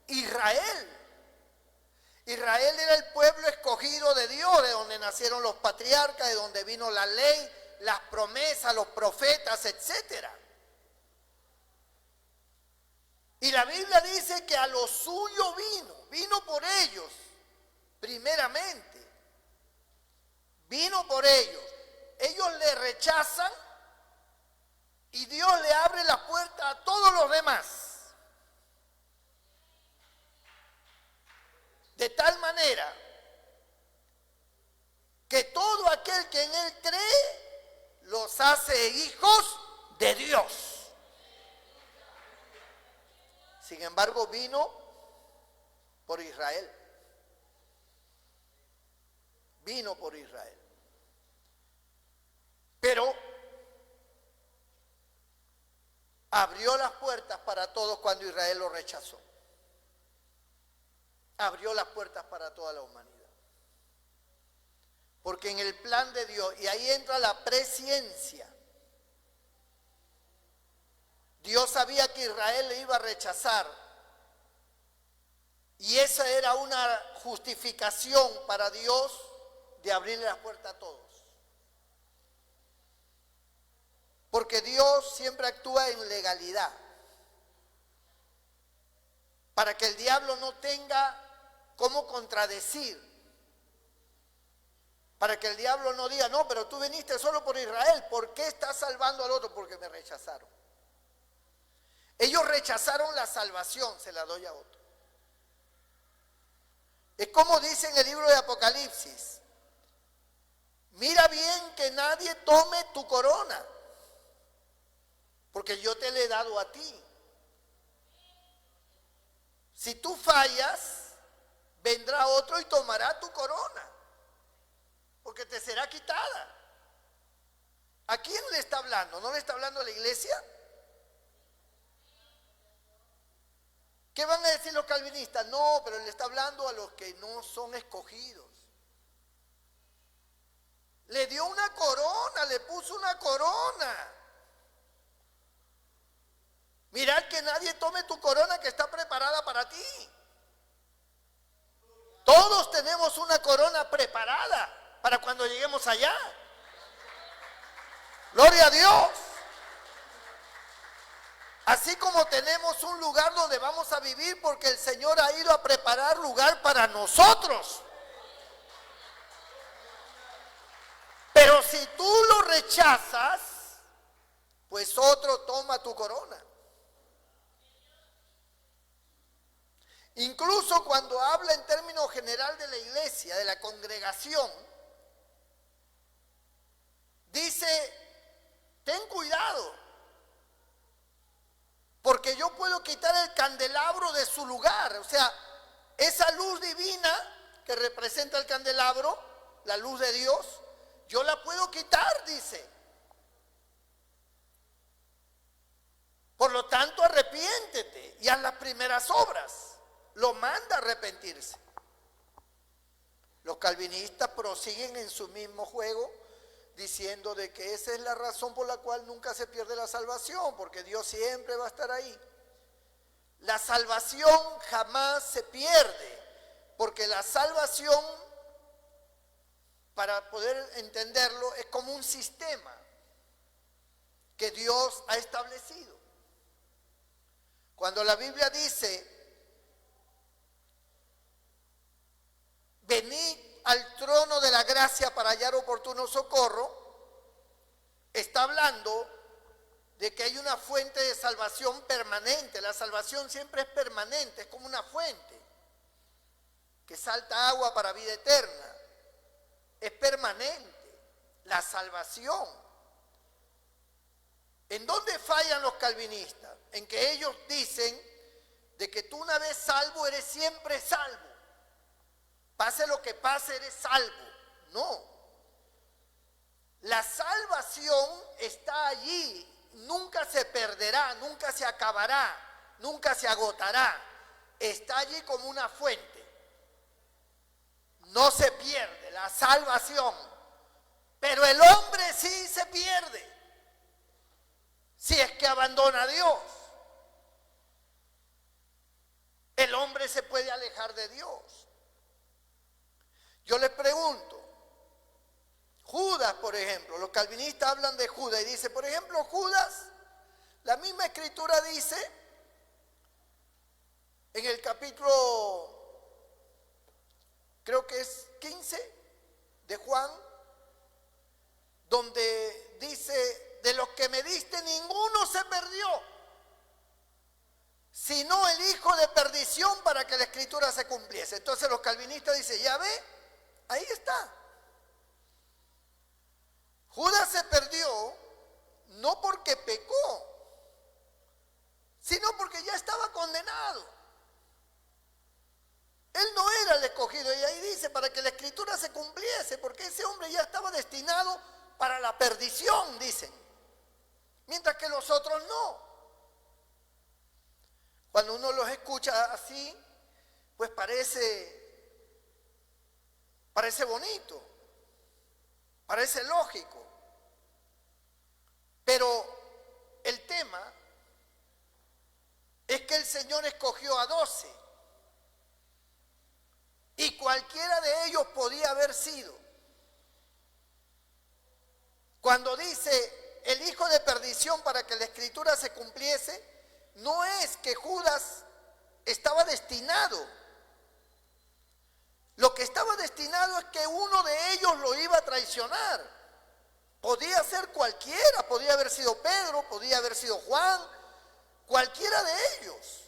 Israel. Israel era el pueblo escogido de Dios, de donde nacieron los patriarcas, de donde vino la ley, las promesas, los profetas, etcétera. Y la Biblia dice que a lo suyo vino por ellos, primeramente. Vino por ellos. Ellos le rechazan y Dios le abre la puerta a todos los demás. De tal manera que todo aquel que en Él cree los hace hijos de Dios. Sin embargo, vino por Israel. Vino por Israel. Pero abrió las puertas para todos cuando Israel lo rechazó. Abrió las puertas para toda la humanidad. Porque en el plan de Dios, y ahí entra la presciencia, Dios sabía que Israel le iba a rechazar. Y esa era una justificación para Dios de abrirle las puertas a todos. Porque Dios siempre actúa en legalidad. Para que el diablo no tenga cómo contradecir. Para que el diablo no diga, no, pero tú viniste solo por Israel. ¿Por qué estás salvando al otro? Porque me rechazaron. Ellos rechazaron la salvación, se la doy a otro. Es como dice en el libro de Apocalipsis. Mira bien que nadie tome tu corona, porque yo te la he dado a ti. Si tú fallas, vendrá otro y tomará tu corona, porque te será quitada. ¿A quién le está hablando? ¿No le está hablando a la iglesia? ¿Qué van a decir los calvinistas? No, pero le está hablando a los que no son escogidos. Le dio una corona, le puso una corona. Mirad que nadie tome tu corona que está preparada para ti. Todos tenemos una corona preparada para cuando lleguemos allá. Gloria a Dios. Así como tenemos un lugar donde vamos a vivir porque el Señor ha ido a preparar lugar para nosotros. Pero si tú lo rechazas, pues otro toma tu corona. Incluso cuando habla en términos general de la iglesia, de la congregación, dice, ten cuidado. Porque yo puedo quitar el candelabro de su lugar. O sea, esa luz divina que representa el candelabro, la luz de Dios, yo la puedo quitar, dice. Por lo tanto, arrepiéntete y haz las primeras obras. Lo manda a arrepentirse. Los calvinistas prosiguen en su mismo juego, diciendo de que esa es la razón por la cual nunca se pierde la salvación, porque Dios siempre va a estar ahí. La salvación jamás se pierde, porque la salvación, para poder entenderlo, es como un sistema que Dios ha establecido. Cuando la Biblia dice, venid al trono de la gracia para hallar oportuno socorro, está hablando de que hay una fuente de salvación permanente. La salvación siempre es permanente, es como una fuente que salta agua para vida eterna. Es permanente la salvación. ¿En dónde fallan los calvinistas? En que ellos dicen de que tú una vez salvo eres siempre salvo. Pase lo que pase, eres salvo. No. La salvación está allí. Nunca se perderá, nunca se acabará, nunca se agotará. Está allí como una fuente. No se pierde la salvación. Pero el hombre sí se pierde. Si es que abandona a Dios. El hombre se puede alejar de Dios. Yo les pregunto, Judas, por ejemplo, los calvinistas hablan de Judas y dice, por ejemplo, Judas, la misma escritura dice en el capítulo, creo que es 15 de Juan, donde dice, de los que me diste ninguno se perdió, sino el hijo de perdición para que la escritura se cumpliese. Entonces los calvinistas dicen, ya ve, ahí está. Judas se perdió no porque pecó, sino porque ya estaba condenado. Él no era el escogido, y ahí dice, para que la escritura se cumpliese, porque ese hombre ya estaba destinado para la perdición, dicen, mientras que los otros no. Cuando uno los escucha así, pues parece bonito, parece lógico. Pero el tema es que el Señor escogió a 12 y cualquiera de ellos podía haber sido. Cuando dice el hijo de perdición para que la escritura se cumpliese, no es que Judas estaba destinado. Lo que estaba destinado es que uno de ellos lo iba a traicionar. Podía ser cualquiera, podía haber sido Pedro, podía haber sido Juan, cualquiera de ellos.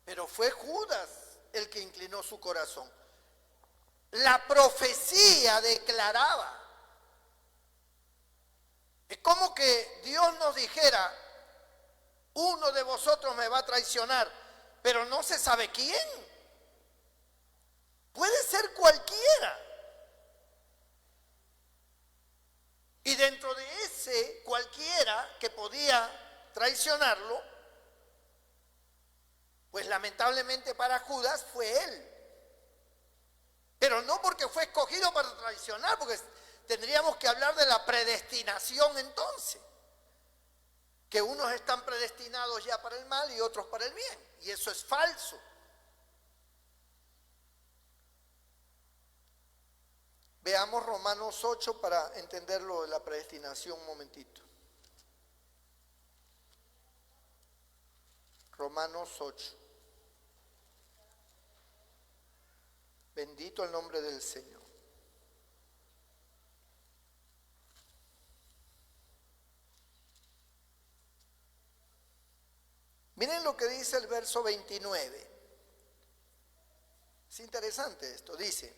Pero fue Judas el que inclinó su corazón. La profecía declaraba. Es como que Dios nos dijera, uno de vosotros me va a traicionar, pero no se sabe quién. Puede ser cualquiera. Y dentro de ese cualquiera que podía traicionarlo, pues lamentablemente para Judas fue él. Pero no porque fue escogido para traicionar, porque tendríamos que hablar de la predestinación entonces. Que unos están predestinados ya para el mal y otros para el bien. Y eso es falso. Veamos Romanos 8 para entender lo de la predestinación un momentito. Romanos 8. Bendito el nombre del Señor. Miren lo que dice el verso 29. Es interesante esto. Dice,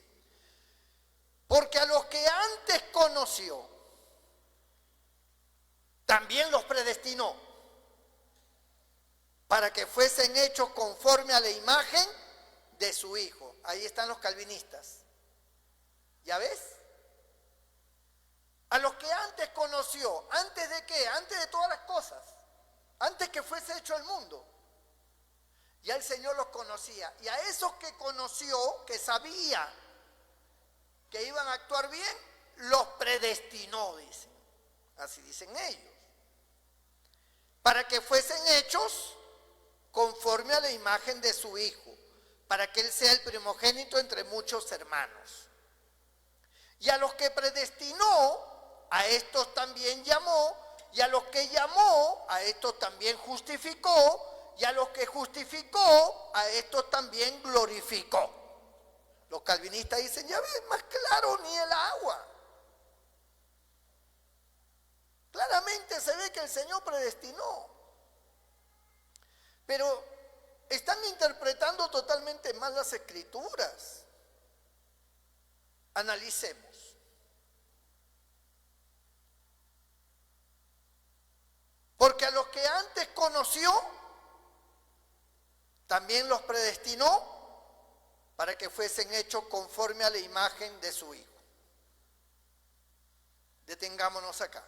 porque a los que antes conoció, también los predestinó, para que fuesen hechos conforme a la imagen de su Hijo. Ahí están los calvinistas. ¿Ya ves? A los que antes conoció, ¿antes de qué? Antes de todas las cosas. Antes que fuese hecho el mundo, ya el Señor los conocía. Y a esos que conoció, que sabía que iban a actuar bien, los predestinó, dicen. Así dicen ellos. Para que fuesen hechos conforme a la imagen de su Hijo, para que Él sea el primogénito entre muchos hermanos. Y a los que predestinó, a estos también llamó. Y a los que llamó, a estos también justificó, y a los que justificó, a estos también glorificó. Los calvinistas dicen, ya ves, más claro ni el agua. Claramente claramente se ve que el Señor predestinó. Pero están interpretando totalmente mal las Escrituras. Analicemos. Porque a los que antes conoció, también los predestinó para que fuesen hechos conforme a la imagen de su Hijo. Detengámonos acá.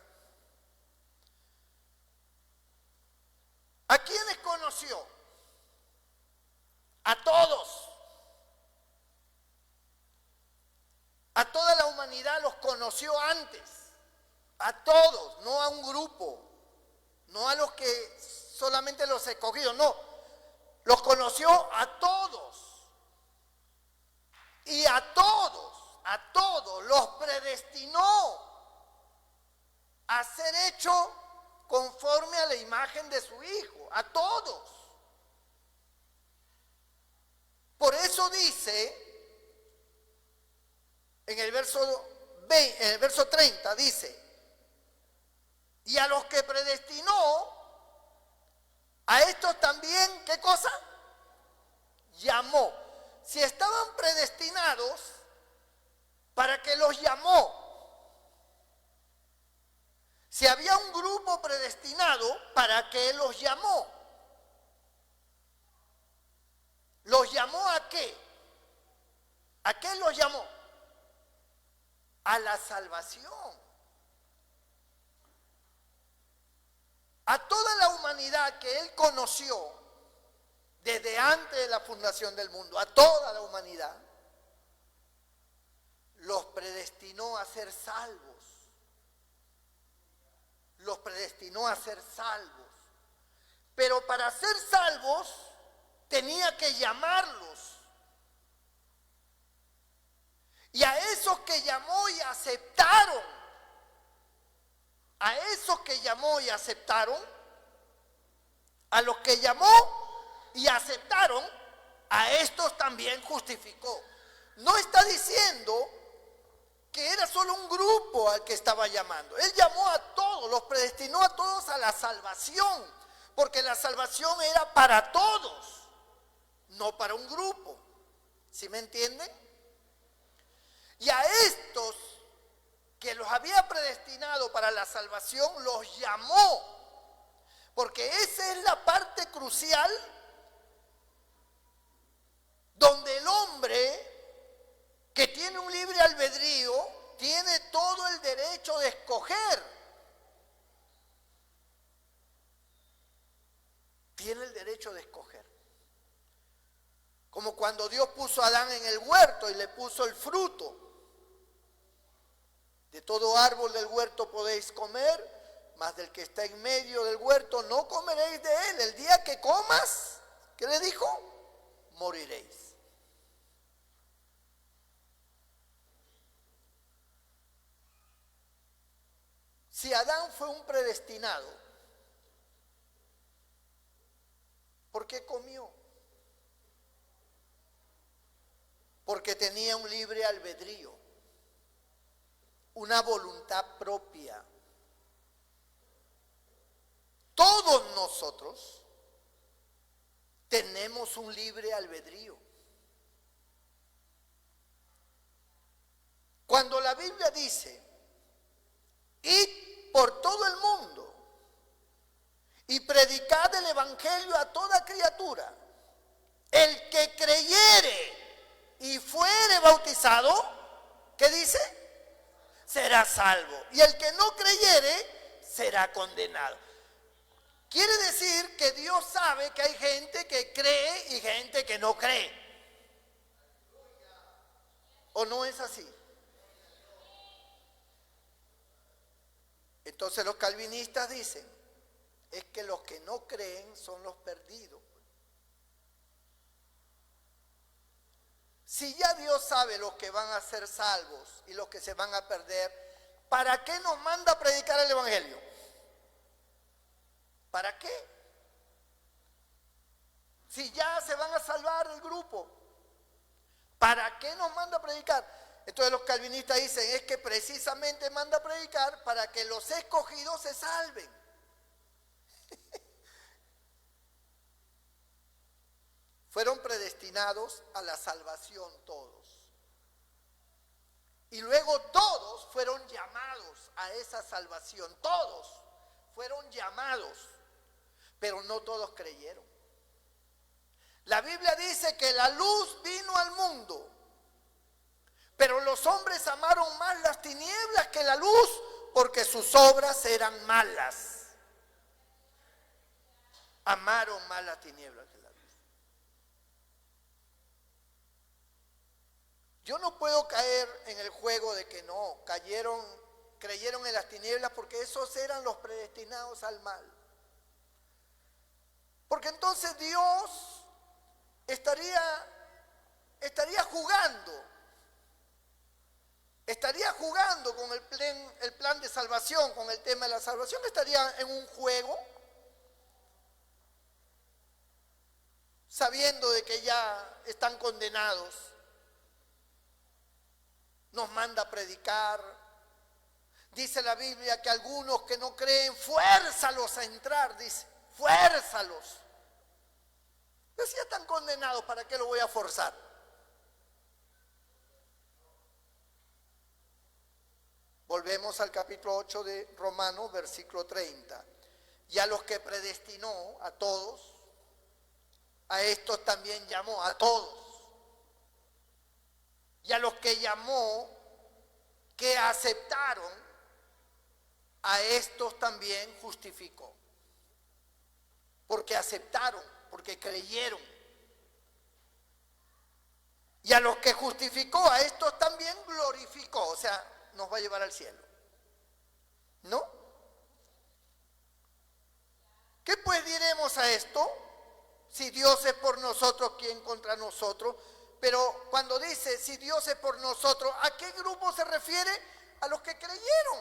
¿A quiénes conoció? A todos. A toda la humanidad los conoció antes. A todos, no a un grupo. No a los que solamente los escogidos, no. Los conoció a todos. Y a todos los predestinó a ser hechos conforme a la imagen de su Hijo. A todos. Por eso dice, en el verso 30, dice, y a los que predestinó, a estos también, ¿qué cosa? Llamó. Si estaban predestinados, ¿para qué los llamó? Si había un grupo predestinado, ¿para qué los llamó? ¿Los llamó a qué? ¿A qué los llamó? A la salvación. A toda la humanidad que Él conoció desde antes de la fundación del mundo, a toda la humanidad, los predestinó a ser salvos. Los predestinó a ser salvos. Pero para ser salvos tenía que llamarlos. Y a esos que llamó y aceptaron, a esos que llamó y aceptaron, a los que llamó y aceptaron, a estos también justificó. No está diciendo que era solo un grupo al que estaba llamando. Él llamó a todos, los predestinó a todos a la salvación, porque la salvación era para todos, no para un grupo. ¿Sí me entienden? Y a estos que los había predestinado para la salvación, los llamó. Porque esa es la parte crucial donde el hombre que tiene un libre albedrío tiene todo el derecho de escoger. Tiene el derecho de escoger. Como cuando Dios puso a Adán en el huerto y le puso el fruto. De todo árbol del huerto podéis comer, mas del que está en medio del huerto no comeréis de él. El día que comas, ¿qué le dijo? Moriréis. Si Adán fue un predestinado, ¿por qué comió? Porque tenía un libre albedrío. Una voluntad propia. Todos nosotros tenemos un libre albedrío. Cuando la Biblia dice, id por todo el mundo y predicad el evangelio a toda criatura, el que creyere y fuere bautizado, ¿qué dice? Será salvo. Y el que no creyere, será condenado. Quiere decir que Dios sabe que hay gente que cree y gente que no cree. ¿O no es así? Entonces los calvinistas dicen, es que los que no creen son los perdidos. Si ya Dios sabe los que van a ser salvos y los que se van a perder, ¿para qué nos manda a predicar el evangelio? ¿Para qué? Si ya se van a salvar el grupo, ¿para qué nos manda a predicar? Entonces los calvinistas dicen, es que precisamente manda a predicar para que los escogidos se salven. Fueron predestinados a la salvación todos. Y luego todos fueron llamados a esa salvación. Todos fueron llamados, pero no todos creyeron. La Biblia dice que la luz vino al mundo, pero los hombres amaron más las tinieblas que la luz porque sus obras eran malas. Amaron más las tinieblas que la luz. Yo no puedo caer en el juego de que no, creyeron en las tinieblas porque esos eran los predestinados al mal. Porque entonces Dios estaría jugando con el plan de salvación, con el tema de la salvación, estaría en un juego, sabiendo de que ya están condenados. Nos manda a predicar. Dice la Biblia que algunos que no creen, fuérzalos a entrar, dice, fuérzalos. Pues ya están condenados, ¿para qué lo voy a forzar? Volvemos al capítulo 8 de Romanos, versículo 30. Y a los que predestinó, a todos, a estos también llamó, a todos. Y a los que llamó, que aceptaron, a estos también justificó. Porque aceptaron, porque creyeron. Y a los que justificó, a estos también glorificó. O sea, nos va a llevar al cielo. ¿No? ¿Qué pues diremos a esto? Si Dios es por nosotros, ¿quién contra nosotros? Pero cuando dice, si Dios es por nosotros, ¿a qué grupo se refiere? A los que creyeron.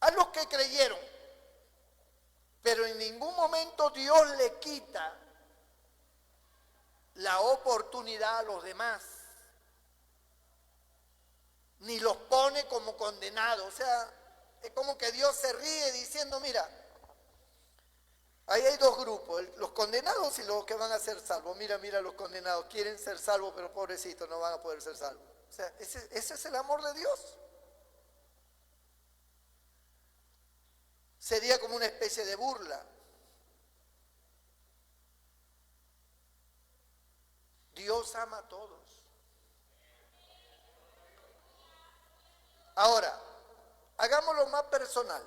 A los que creyeron. Pero en ningún momento Dios le quita la oportunidad a los demás. Ni los pone como condenados. O sea, es como que Dios se ríe diciendo, mira, ahí hay dos grupos, los condenados y los que van a ser salvos. Mira, los condenados quieren ser salvos, pero pobrecitos no van a poder ser salvos. O sea, ese es el amor de Dios. Sería como una especie de burla. Dios ama a todos. Ahora, hagámoslo más personal.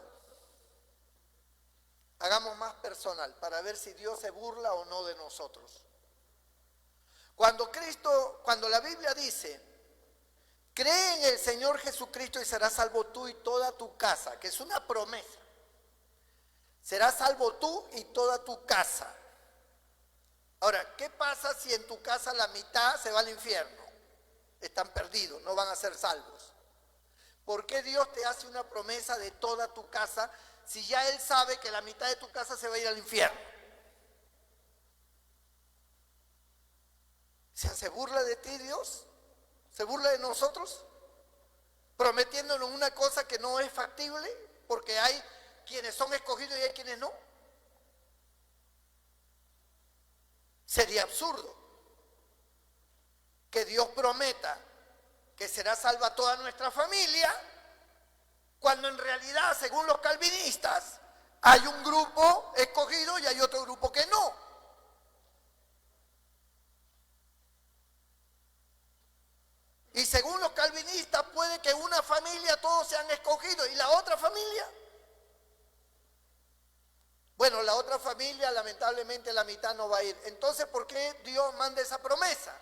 Hagamos más personal para ver si Dios se burla o no de nosotros. Cuando la Biblia dice, cree en el Señor Jesucristo y serás salvo tú y toda tu casa, que es una promesa. Serás salvo tú y toda tu casa. Ahora, ¿qué pasa si en tu casa la mitad se va al infierno? Están perdidos, no van a ser salvos. ¿Por qué Dios te hace una promesa de toda tu casa si ya Él sabe que la mitad de tu casa se va a ir al infierno? O sea, ¿se burla de ti Dios? ¿Se burla de nosotros? Prometiéndonos una cosa que no es factible, porque hay quienes son escogidos y hay quienes no. Sería absurdo que Dios prometa que será salva toda nuestra familia, cuando en realidad, según los calvinistas, hay un grupo escogido y hay otro grupo que no. Y según los calvinistas, puede que una familia todos sean escogidos y la otra familia, bueno, la otra familia lamentablemente la mitad no va a ir. Entonces, ¿por qué Dios manda esa promesa?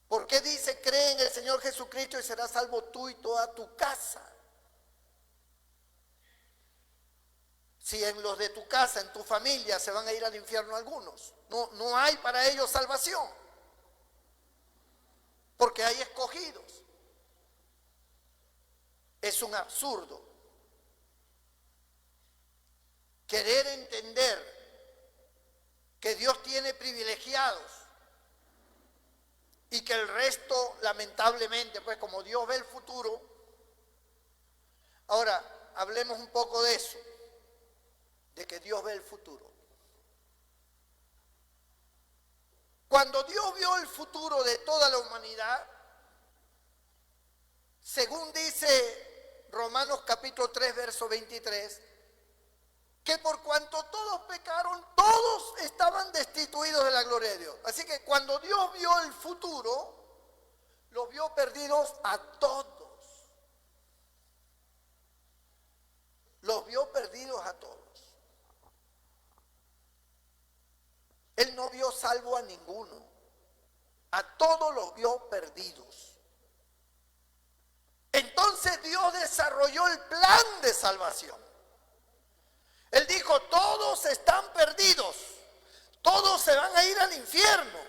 ¿Por qué dice, cree en el Señor Jesucristo y serás salvo tú y toda tu casa? Si en los de tu casa, en tu familia, se van a ir al infierno algunos. No hay para ellos salvación. Porque hay escogidos. Es un absurdo querer entender que Dios tiene privilegiados y que el resto, lamentablemente, pues como Dios ve el futuro. Ahora, hablemos un poco de eso, de que Dios ve el futuro. Cuando Dios vio el futuro de toda la humanidad, según dice Romanos capítulo 3, verso 23, que por cuanto todos pecaron, todos estaban destituidos de la gloria de Dios. Así que cuando Dios vio el futuro, los vio perdidos a todos. Los vio perdidos a todos. Él no vio salvo a ninguno. A todos los vio perdidos. Entonces Dios desarrolló el plan de salvación. Él dijo, todos están perdidos. Todos se van a ir al infierno.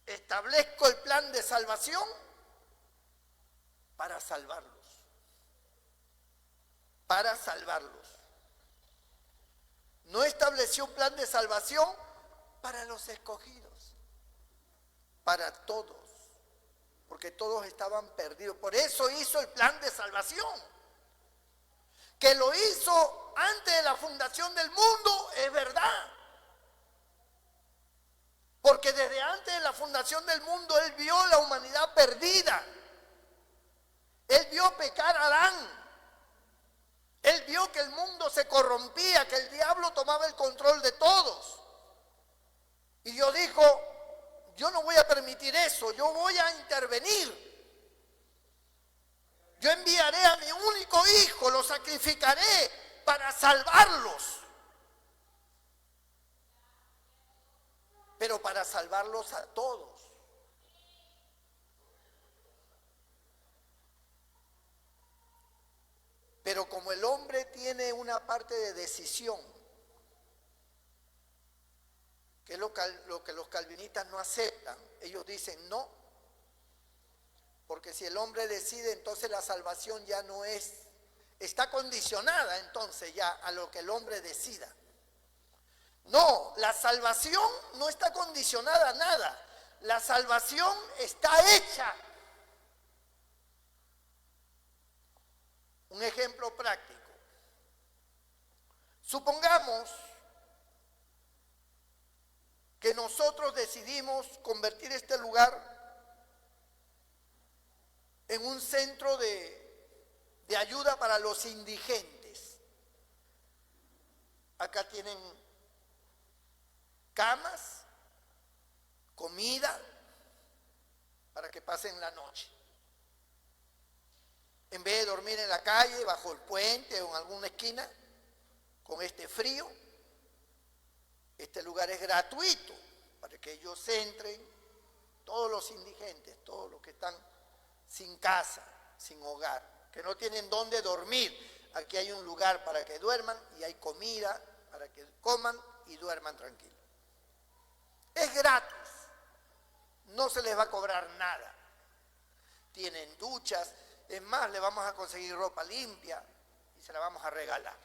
Establezco el plan de salvación para salvarlos. Para salvarlos. No estableció un plan de salvación para los escogidos, para todos, porque todos estaban perdidos. Por eso hizo el plan de salvación, que lo hizo antes de la fundación del mundo, es verdad. Porque desde antes de la fundación del mundo, Él vio la humanidad perdida. Él vio pecar a Adán. Él vio que el mundo se corrompía, que el diablo tomaba el control de todos. Y Dios dijo, yo no voy a permitir eso, yo voy a intervenir. Yo enviaré a mi único hijo, lo sacrificaré para salvarlos. Pero para salvarlos a todos. Pero como el hombre tiene una parte de decisión, que es lo que los calvinistas no aceptan, ellos dicen no, porque si el hombre decide, entonces la salvación ya no está condicionada entonces ya a lo que el hombre decida. No, la salvación no está condicionada a nada, la salvación está hecha. Un ejemplo práctico. Supongamos que nosotros decidimos convertir este lugar en un centro de ayuda para los indigentes. Acá tienen camas, comida, para que pasen la noche. En vez de dormir en la calle, bajo el puente o en alguna esquina, con este frío, este lugar es gratuito para que ellos entren, todos los indigentes, todos los que están sin casa, sin hogar, que no tienen dónde dormir. Aquí hay un lugar para que duerman y hay comida para que coman y duerman tranquilos. Es gratis, no se les va a cobrar nada. Tienen duchas. Es más, le vamos a conseguir ropa limpia y se la vamos a regalar.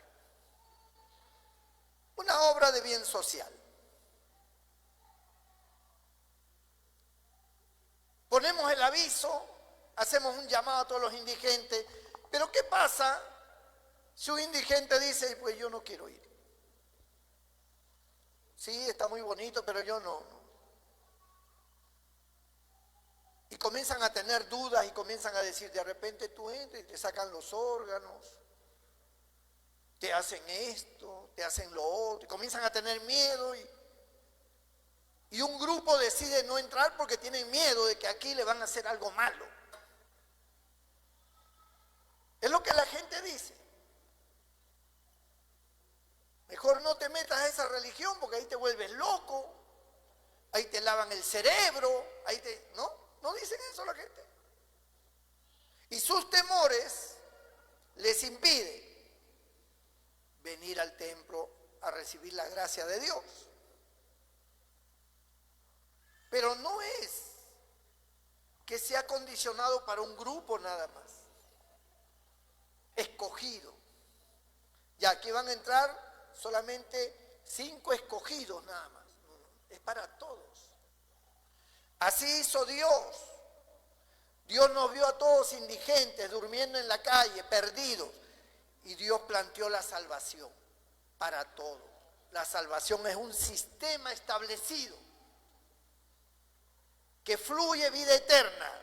Una obra de bien social. Ponemos el aviso, hacemos un llamado a todos los indigentes, pero ¿qué pasa si un indigente dice, pues yo no quiero ir? Sí, está muy bonito, pero yo no. Y comienzan a tener dudas y comienzan a decir, de repente tú entras y te sacan los órganos, te hacen esto, te hacen lo otro, y comienzan a tener miedo y un grupo decide no entrar porque tienen miedo de que aquí le van a hacer algo malo. Es lo que la gente dice. Mejor no te metas a esa religión porque ahí te vuelves loco, ahí te lavan el cerebro, ¿No dicen eso la gente? Y sus temores les impiden venir al templo a recibir la gracia de Dios. Pero no es que sea condicionado para un grupo nada más. Escogido. Y aquí van a entrar solamente 5 escogidos nada más. es para todos. Así hizo Dios. Dios nos vio a todos indigentes, durmiendo en la calle, perdidos. Y Dios planteó la salvación para todos. La salvación es un sistema establecido que fluye vida eterna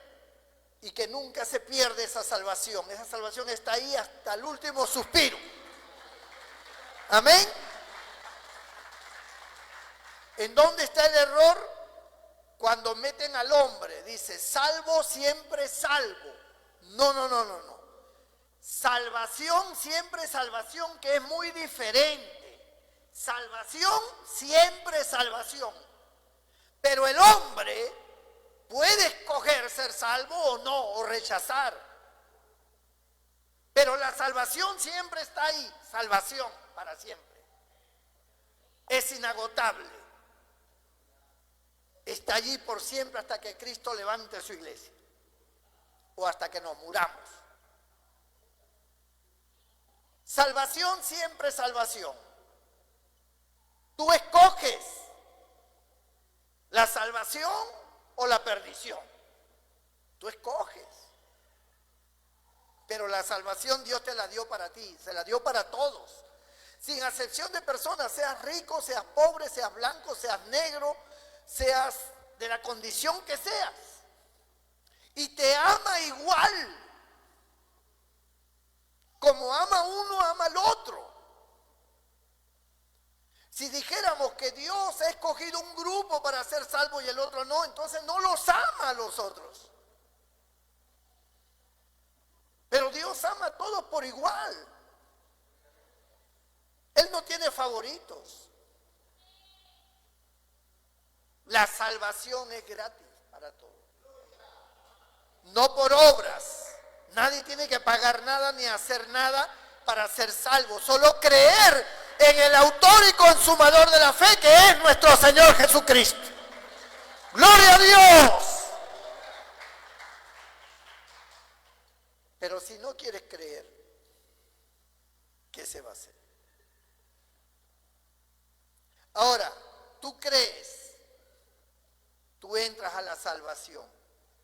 y que nunca se pierde esa salvación. Esa salvación está ahí hasta el último suspiro. Amén. ¿En dónde está el error? Cuando meten al hombre, dice, salvo siempre salvo. No. Salvación siempre salvación, que es muy diferente. Salvación siempre salvación. Pero el hombre puede escoger ser salvo o no, o rechazar. Pero la salvación siempre está ahí, salvación para siempre. Es inagotable. Está allí por siempre hasta que Cristo levante su iglesia o hasta que nos muramos. Salvación siempre salvación. Tú escoges la salvación o la perdición. Tú escoges. Pero la salvación Dios te la dio para ti, se la dio para todos. Sin acepción de personas, seas rico, seas pobre, seas blanco, seas negro, seas de la condición que seas. Y te ama igual. Como ama uno, ama al otro. Si dijéramos que Dios ha escogido un grupo para ser salvo y el otro no, entonces no los ama a los otros. Pero Dios ama a todos por igual. Él no tiene favoritos. La salvación es gratis para todos. No por obras. Nadie tiene que pagar nada ni hacer nada para ser salvo. Solo creer en el autor y consumador de la fe, que es nuestro Señor Jesucristo. ¡Gloria a Dios! Pero si no quieres creer, ¿qué se va a hacer? Ahora, tú crees, tú entras a la salvación.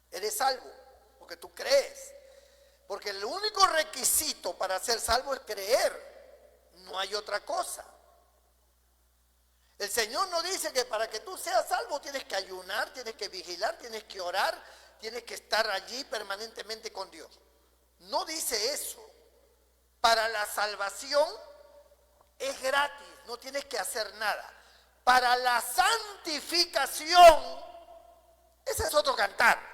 Eres salvo porque tú crees. Porque el único requisito para ser salvo es creer. No hay otra cosa. El Señor no dice que para que tú seas salvo tienes que ayunar, tienes que vigilar, tienes que orar, tienes que estar allí permanentemente con Dios. No dice eso. Para la salvación es gratis, no tienes que hacer nada. Para la santificación, ese es otro cantar.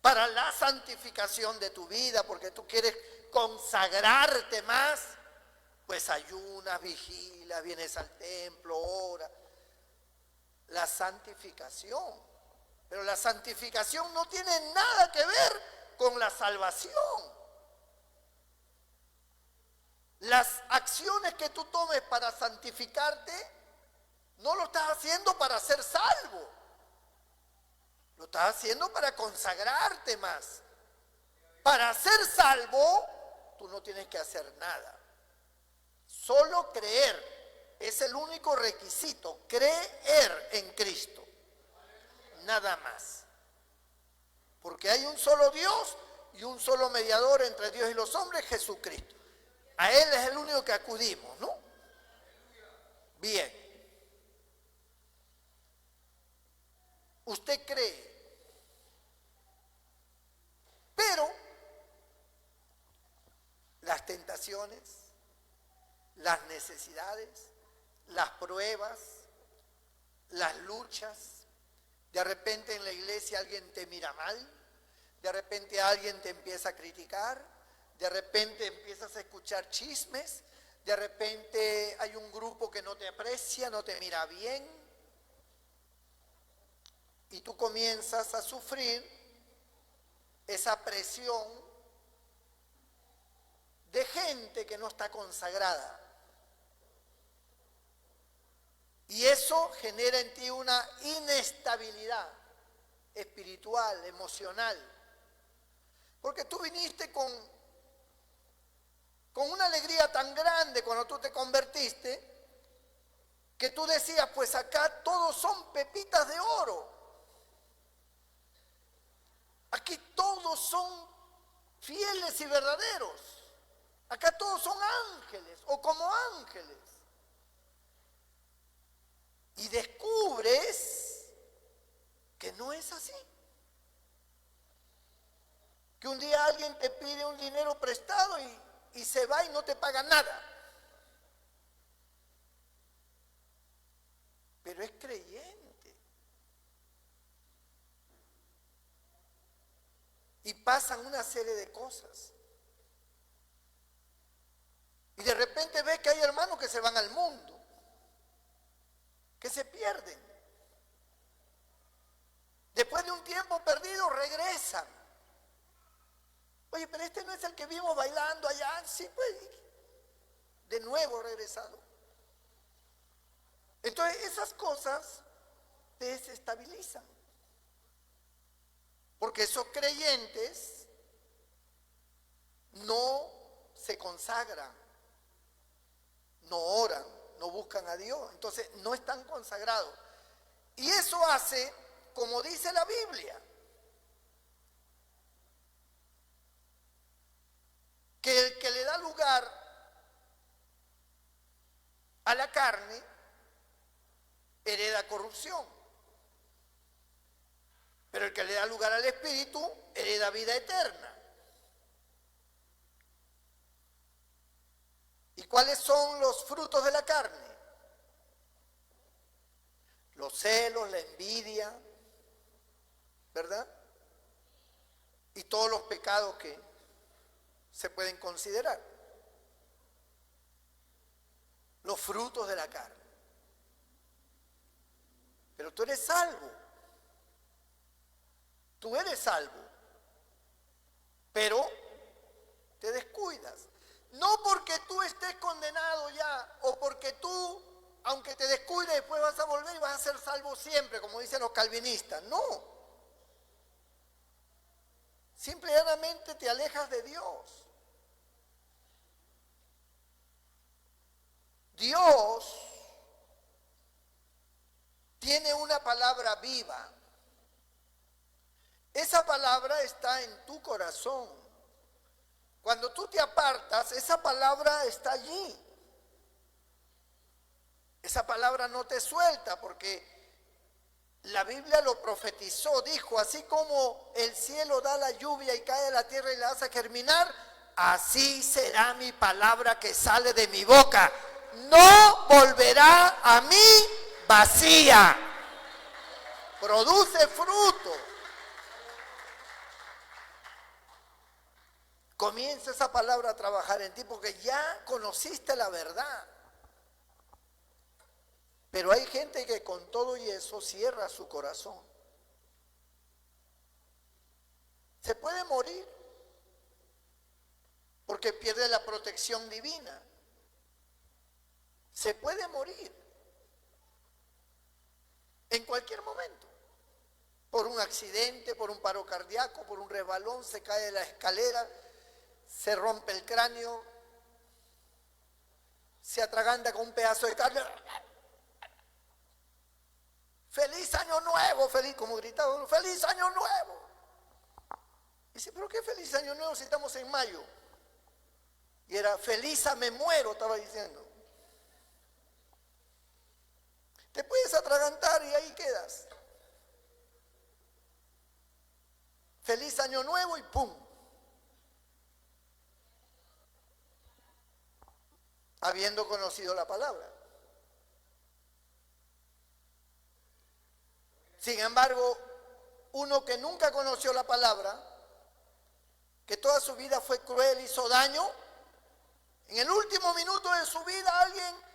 Para la santificación de tu vida, porque tú quieres consagrarte más, pues ayunas, vigilas, vienes al templo, oras. La santificación. Pero la santificación no tiene nada que ver con la salvación. Las acciones que tú tomes para santificarte, no lo estás haciendo para ser salvo. Lo estás haciendo para consagrarte más. Para ser salvo, tú no tienes que hacer nada. Solo creer es el único requisito. Creer en Cristo. Nada más. Porque hay un solo Dios y un solo mediador entre Dios y los hombres, Jesucristo. A Él es el único que acudimos, ¿no? Bien. Usted cree. Pero las tentaciones, las necesidades, las pruebas, las luchas, de repente en la iglesia alguien te mira mal, de repente alguien te empieza a criticar, de repente empiezas a escuchar chismes, de repente hay un grupo que no te aprecia, no te mira bien, y tú comienzas a sufrir esa presión de gente que no está consagrada. Y eso genera en ti una inestabilidad espiritual, emocional. Porque tú viniste con una alegría tan grande cuando tú te convertiste, que tú decías, pues acá todos son pepitas de oro. Aquí todos son fieles y verdaderos. Acá todos son ángeles o como ángeles. Y descubres que no es así. Que un día alguien te pide un dinero prestado y se va y no te paga nada. Pero es creyente. Y pasan una serie de cosas. Y de repente ves que hay hermanos que se van al mundo, que se pierden. Después de un tiempo perdido regresan. Oye, pero este no es el que vimos bailando allá. Sí, pues, de nuevo regresado. Entonces esas cosas te desestabilizan. Porque esos creyentes no se consagran, no oran, no buscan a Dios. Entonces no están consagrados. Y eso hace, como dice la Biblia, que el que le da lugar a la carne hereda corrupción, pero el que le da lugar al Espíritu hereda vida eterna. ¿Y cuáles son los frutos de la carne? Los celos, la envidia, ¿verdad? Y todos los pecados que se pueden considerar. Los frutos de la carne. Pero tú eres salvo. Tú eres salvo. Pero te descuidas. No porque tú estés condenado ya, o porque tú, aunque te descuides, después vas a volver y vas a ser salvo siempre, como dicen los calvinistas. No. Simplemente te alejas de Dios. Dios tiene una palabra viva. Esa palabra está en tu corazón. Cuando tú te apartas, esa palabra está allí. Esa palabra no te suelta porque la Biblia lo profetizó. Dijo, así como el cielo da la lluvia y cae a la tierra y la hace germinar, así será mi palabra que sale de mi boca. No volverá a mí vacía. Produce fruto. Comienza esa palabra a trabajar en ti porque ya conociste la verdad. Pero hay gente que con todo y eso cierra su corazón. Se puede morir porque pierde la protección divina. Se puede morir en cualquier momento. Por un accidente, por un paro cardíaco, por un resbalón, se cae de la escalera, se rompe el cráneo, se atraganta con un pedazo de carne. ¡Feliz año nuevo! ¡Feliz! Como gritaba uno, ¡feliz año nuevo! Dice, ¿pero qué feliz año nuevo si estamos en mayo? Y era, feliz a me muero, estaba diciendo. Te puedes atragantar y ahí quedas. Feliz año nuevo y ¡pum! Habiendo conocido la palabra. Sin embargo, uno que nunca conoció la palabra, que toda su vida fue cruel, hizo daño, en el último minuto de su vida alguien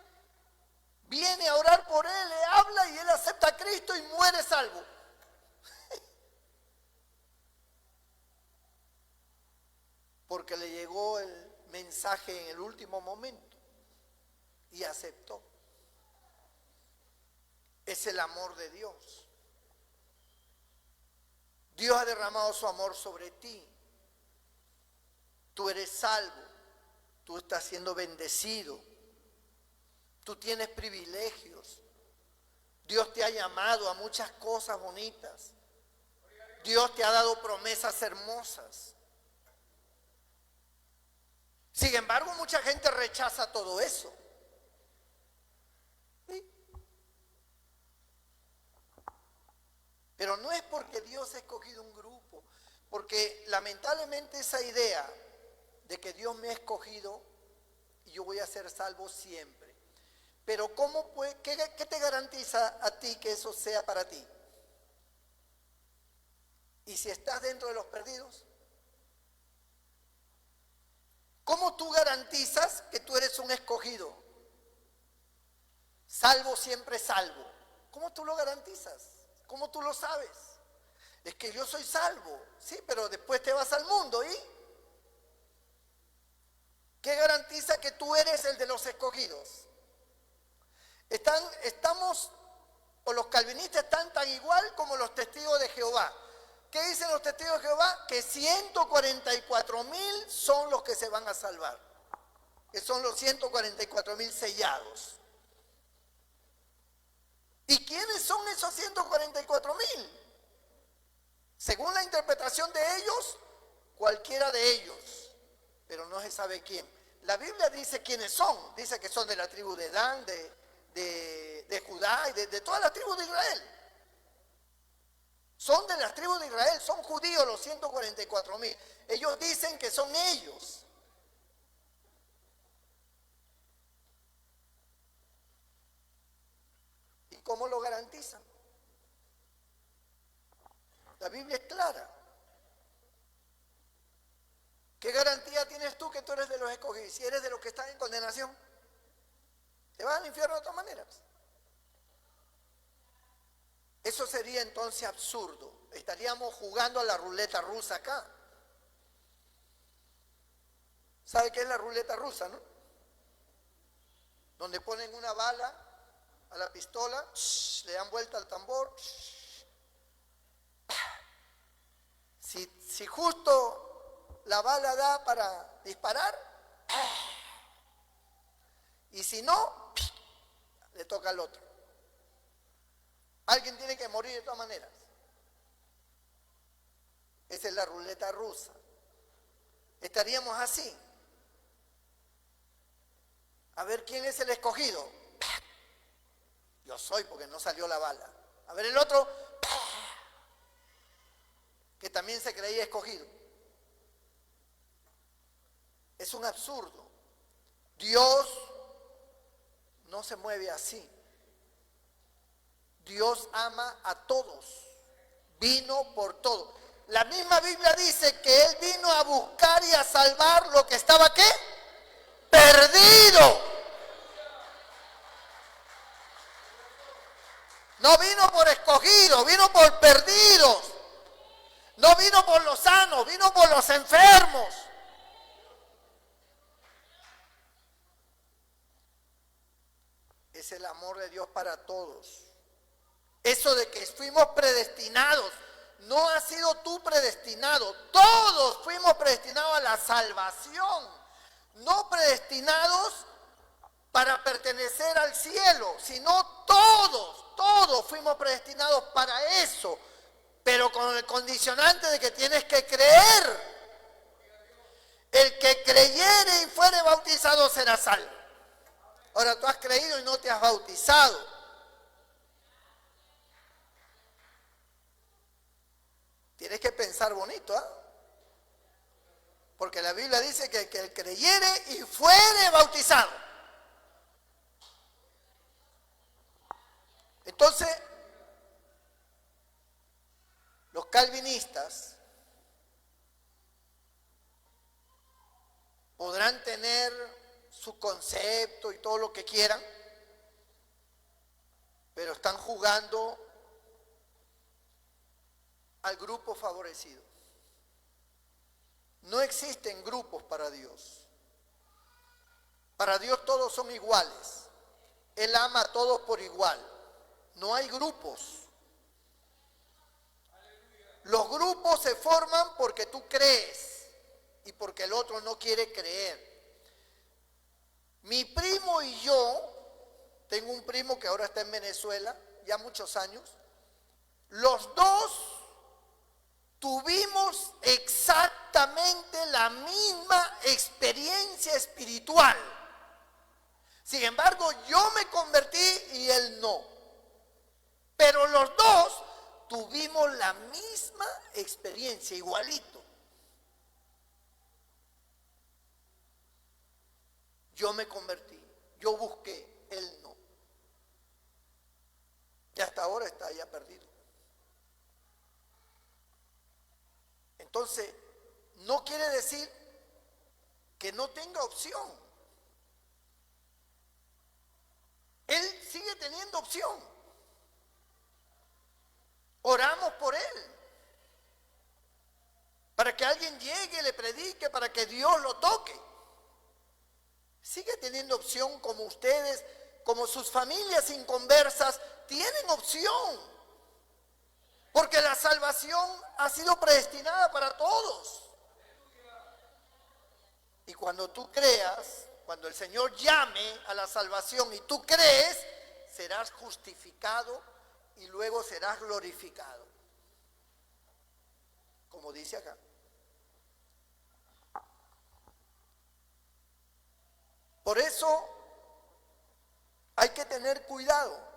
viene a orar por él, le habla y él acepta a Cristo y muere salvo. Porque le llegó el mensaje en el último momento y aceptó. Es el amor de Dios. Dios ha derramado su amor sobre ti. Tú eres salvo. Tú estás siendo bendecido. Tú tienes privilegios. Dios te ha llamado a muchas cosas bonitas. Dios te ha dado promesas hermosas. Sin embargo, mucha gente rechaza todo eso. ¿Sí? Pero no es porque Dios ha escogido un grupo, porque lamentablemente esa idea de que Dios me ha escogido y yo voy a ser salvo siempre. Pero ¿qué te garantiza a ti que eso sea para ti? ¿Y si estás dentro de los perdidos? ¿Cómo tú garantizas que tú eres un escogido? Salvo siempre salvo. ¿Cómo tú lo garantizas? ¿Cómo tú lo sabes? Es que yo soy salvo, sí, pero después te vas al mundo ¿y? ¿Qué garantiza que tú eres el de los escogidos? Los calvinistas están tan igual como los testigos de Jehová. ¿Qué dicen los testigos de Jehová? Que 144,000 son los que se van a salvar. Que son los 144,000 sellados. ¿Y quiénes son esos 144,000? Según la interpretación de ellos, cualquiera de ellos. Pero no se sabe quién. La Biblia dice quiénes son. Dice que son de la tribu de Dan, de Judá y de todas las tribus de Israel. Son de las tribus de Israel, son judíos los 144,000. Ellos dicen que son ellos. ¿Y cómo lo garantizan? La Biblia es clara. ¿Qué garantía tienes tú que tú eres de los escogidos? Si eres de los que están en condenación, te vas al infierno de todas maneras. Eso sería entonces absurdo. Estaríamos jugando a la ruleta rusa acá. ¿Sabe qué es la ruleta rusa, no? Donde ponen una bala a la pistola, le dan vuelta al tambor. Si justo la bala da para disparar, y si no, le toca al otro. Alguien tiene que morir de todas maneras. Esa es la ruleta rusa. Estaríamos así. A ver quién es el escogido. Yo soy porque no salió la bala. A ver el otro, que también se creía escogido. Es un absurdo. Dios no se mueve así. Dios ama a todos, vino por todos. La misma Biblia dice que Él vino a buscar y a salvar lo que estaba ¿qué? Perdido. No vino por escogidos, vino por perdidos. No vino por los sanos, vino por los enfermos. Es el amor de Dios para todos. Eso de que fuimos predestinados, no has sido tú predestinado. Todos fuimos predestinados a la salvación. No predestinados para pertenecer al cielo, sino todos fuimos predestinados para eso. Pero con el condicionante de que tienes que creer. El que creyere y fuere bautizado será salvo. Ahora tú has creído y no te has bautizado. Tienes que pensar bonito, ¿ah? Porque la Biblia dice que el que creyere y fuere bautizado. Entonces, los calvinistas podrán tener su concepto y todo lo que quieran, pero están jugando al grupo favorecido. No existen grupos para Dios. Para Dios todos son iguales. Él ama a todos por igual. No hay grupos. Los grupos se forman porque tú crees y porque el otro no quiere creer. Mi primo y yo ya muchos años, los dos tuvimos exactamente la misma experiencia espiritual. Sin embargo, yo me convertí y él no. Pero los dos tuvimos la misma experiencia, igualito. Yo me convertí, yo busqué, él no. Y hasta ahora está ya perdido. Entonces, no quiere decir que no tenga opción. Él sigue teniendo opción. Oramos por él. Para que alguien llegue, le predique, para que Dios lo toque. Sigue teniendo opción como ustedes, como sus familias inconversas, tienen opción. Porque la salvación ha sido predestinada para todos. Y cuando tú creas, cuando el Señor llame a la salvación y tú crees, serás justificado y luego serás glorificado. Como dice acá. Por eso hay que tener cuidado.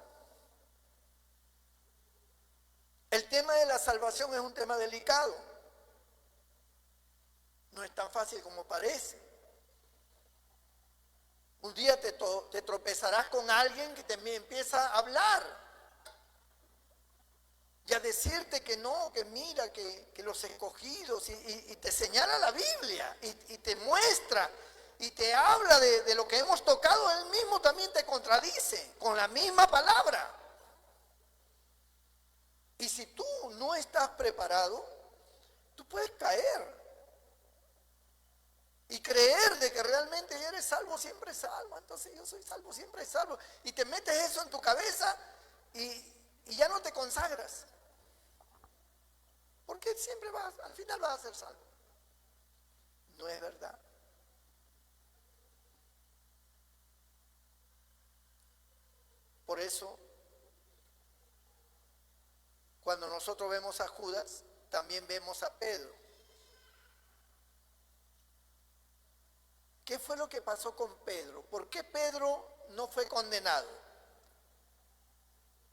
El tema de la salvación es un tema delicado. No es tan fácil como parece. Un día te tropezarás con alguien que te empieza a hablar y a decirte que no, que mira, que los escogidos, y te señala la Biblia y te muestra y te habla de lo que hemos tocado. Él mismo también te contradice con la misma palabra. Y si tú no estás preparado, tú puedes caer y creer de que realmente eres salvo, siempre salvo. Entonces yo soy salvo, siempre salvo. Y te metes eso en tu cabeza y ya no te consagras. Porque siempre al final vas a ser salvo. No es verdad. Por eso, cuando nosotros vemos a Judas, también vemos a Pedro. ¿Qué fue lo que pasó con Pedro? ¿Por qué Pedro no fue condenado?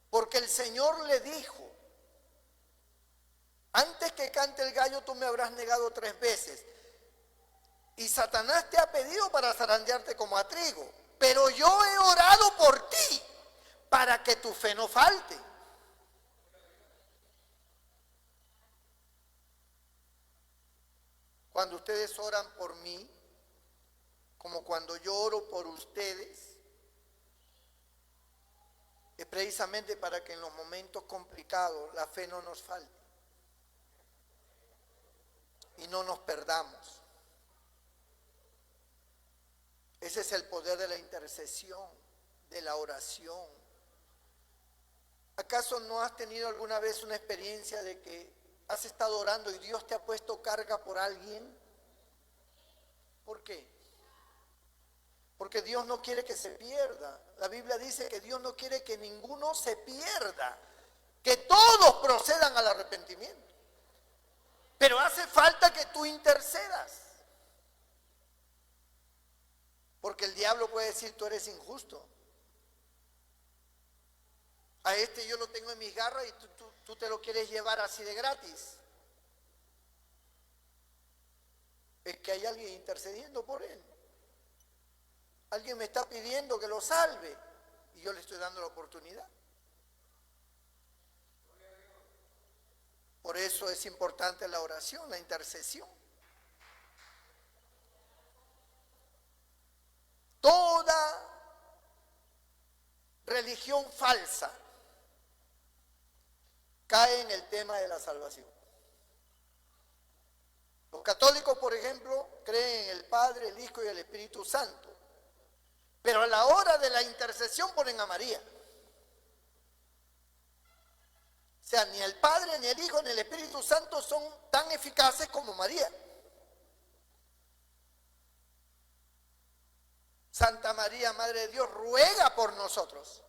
Porque el Señor le dijo: antes que cante el gallo tú me habrás negado 3 veces. Y Satanás te ha pedido para zarandearte como a trigo. Pero yo he orado por ti para que tu fe no falte. Cuando ustedes oran por mí, como cuando yo oro por ustedes, es precisamente para que en los momentos complicados la fe no nos falte y no nos perdamos. Ese es el poder de la intercesión, de la oración. ¿Acaso no has tenido alguna vez una experiencia de que has estado orando y Dios te ha puesto carga por alguien? ¿Por qué? Porque Dios no quiere que se pierda. La Biblia dice que Dios no quiere que ninguno se pierda, que todos procedan al arrepentimiento. Pero hace falta que tú intercedas. Porque el diablo puede decir: tú eres injusto. A este yo lo tengo en mis garras y tú te lo quieres llevar así de gratis. Es que hay alguien intercediendo por él. Alguien me está pidiendo que lo salve y yo le estoy dando la oportunidad. Por eso es importante la oración, la intercesión. Toda religión falsa cae en el tema de la salvación. Los católicos, por ejemplo, creen en el Padre, el Hijo y el Espíritu Santo. Pero a la hora de la intercesión ponen a María. O sea, ni el Padre, ni el Hijo, ni el Espíritu Santo son tan eficaces como María. Santa María, Madre de Dios, ruega por nosotros.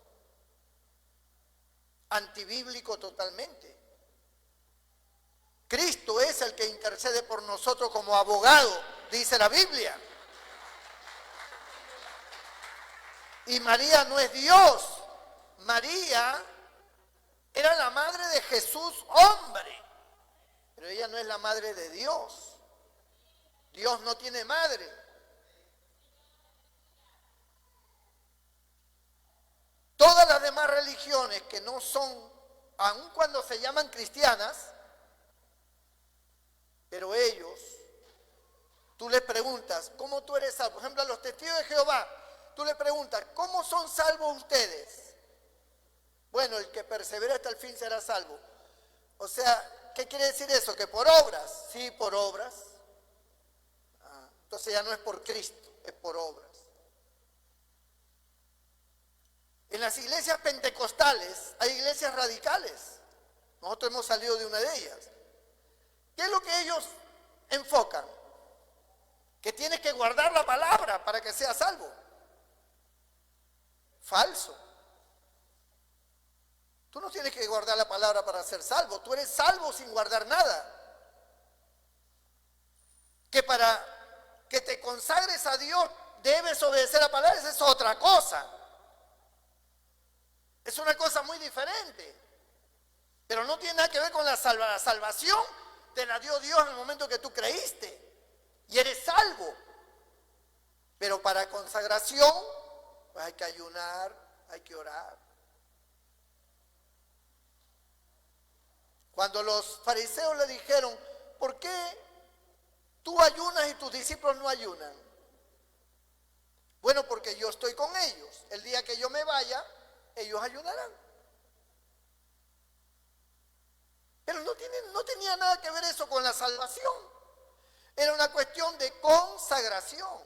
antibíblico totalmente. Cristo es el que intercede por nosotros como abogado, dice la Biblia. Y María no es Dios. María era la madre de Jesús, hombre. Pero ella no es la madre de Dios. Dios no tiene madre. Todas las demás religiones que no son, aun cuando se llaman cristianas, pero ellos, tú les preguntas, ¿cómo tú eres salvo? Por ejemplo, a los testigos de Jehová, tú les preguntas, ¿cómo son salvos ustedes? Bueno, el que persevera hasta el fin será salvo. O sea, ¿qué quiere decir eso? ¿Que por obras? Sí, por obras. Entonces ya no es por Cristo, es por obras. En las iglesias pentecostales hay iglesias radicales. Nosotros hemos salido de una de ellas. ¿Qué es lo que ellos enfocan? Que tienes que guardar la palabra para que seas salvo. Falso. Tú no tienes que guardar la palabra para ser salvo. Tú eres salvo sin guardar nada. Que para que te consagres a Dios debes obedecer la palabra, esa es otra cosa. Es una cosa muy diferente. Pero no tiene nada que ver con la salvación. Te la dio Dios en el momento que tú creíste. Y eres salvo. Pero para consagración, pues hay que ayunar, hay que orar. Cuando los fariseos le dijeron, ¿por qué tú ayunas y tus discípulos no ayunan? Bueno, porque yo estoy con ellos. El día que yo me vaya, ellos ayunarán. Pero no tenía nada que ver eso con la salvación. Era una cuestión de consagración,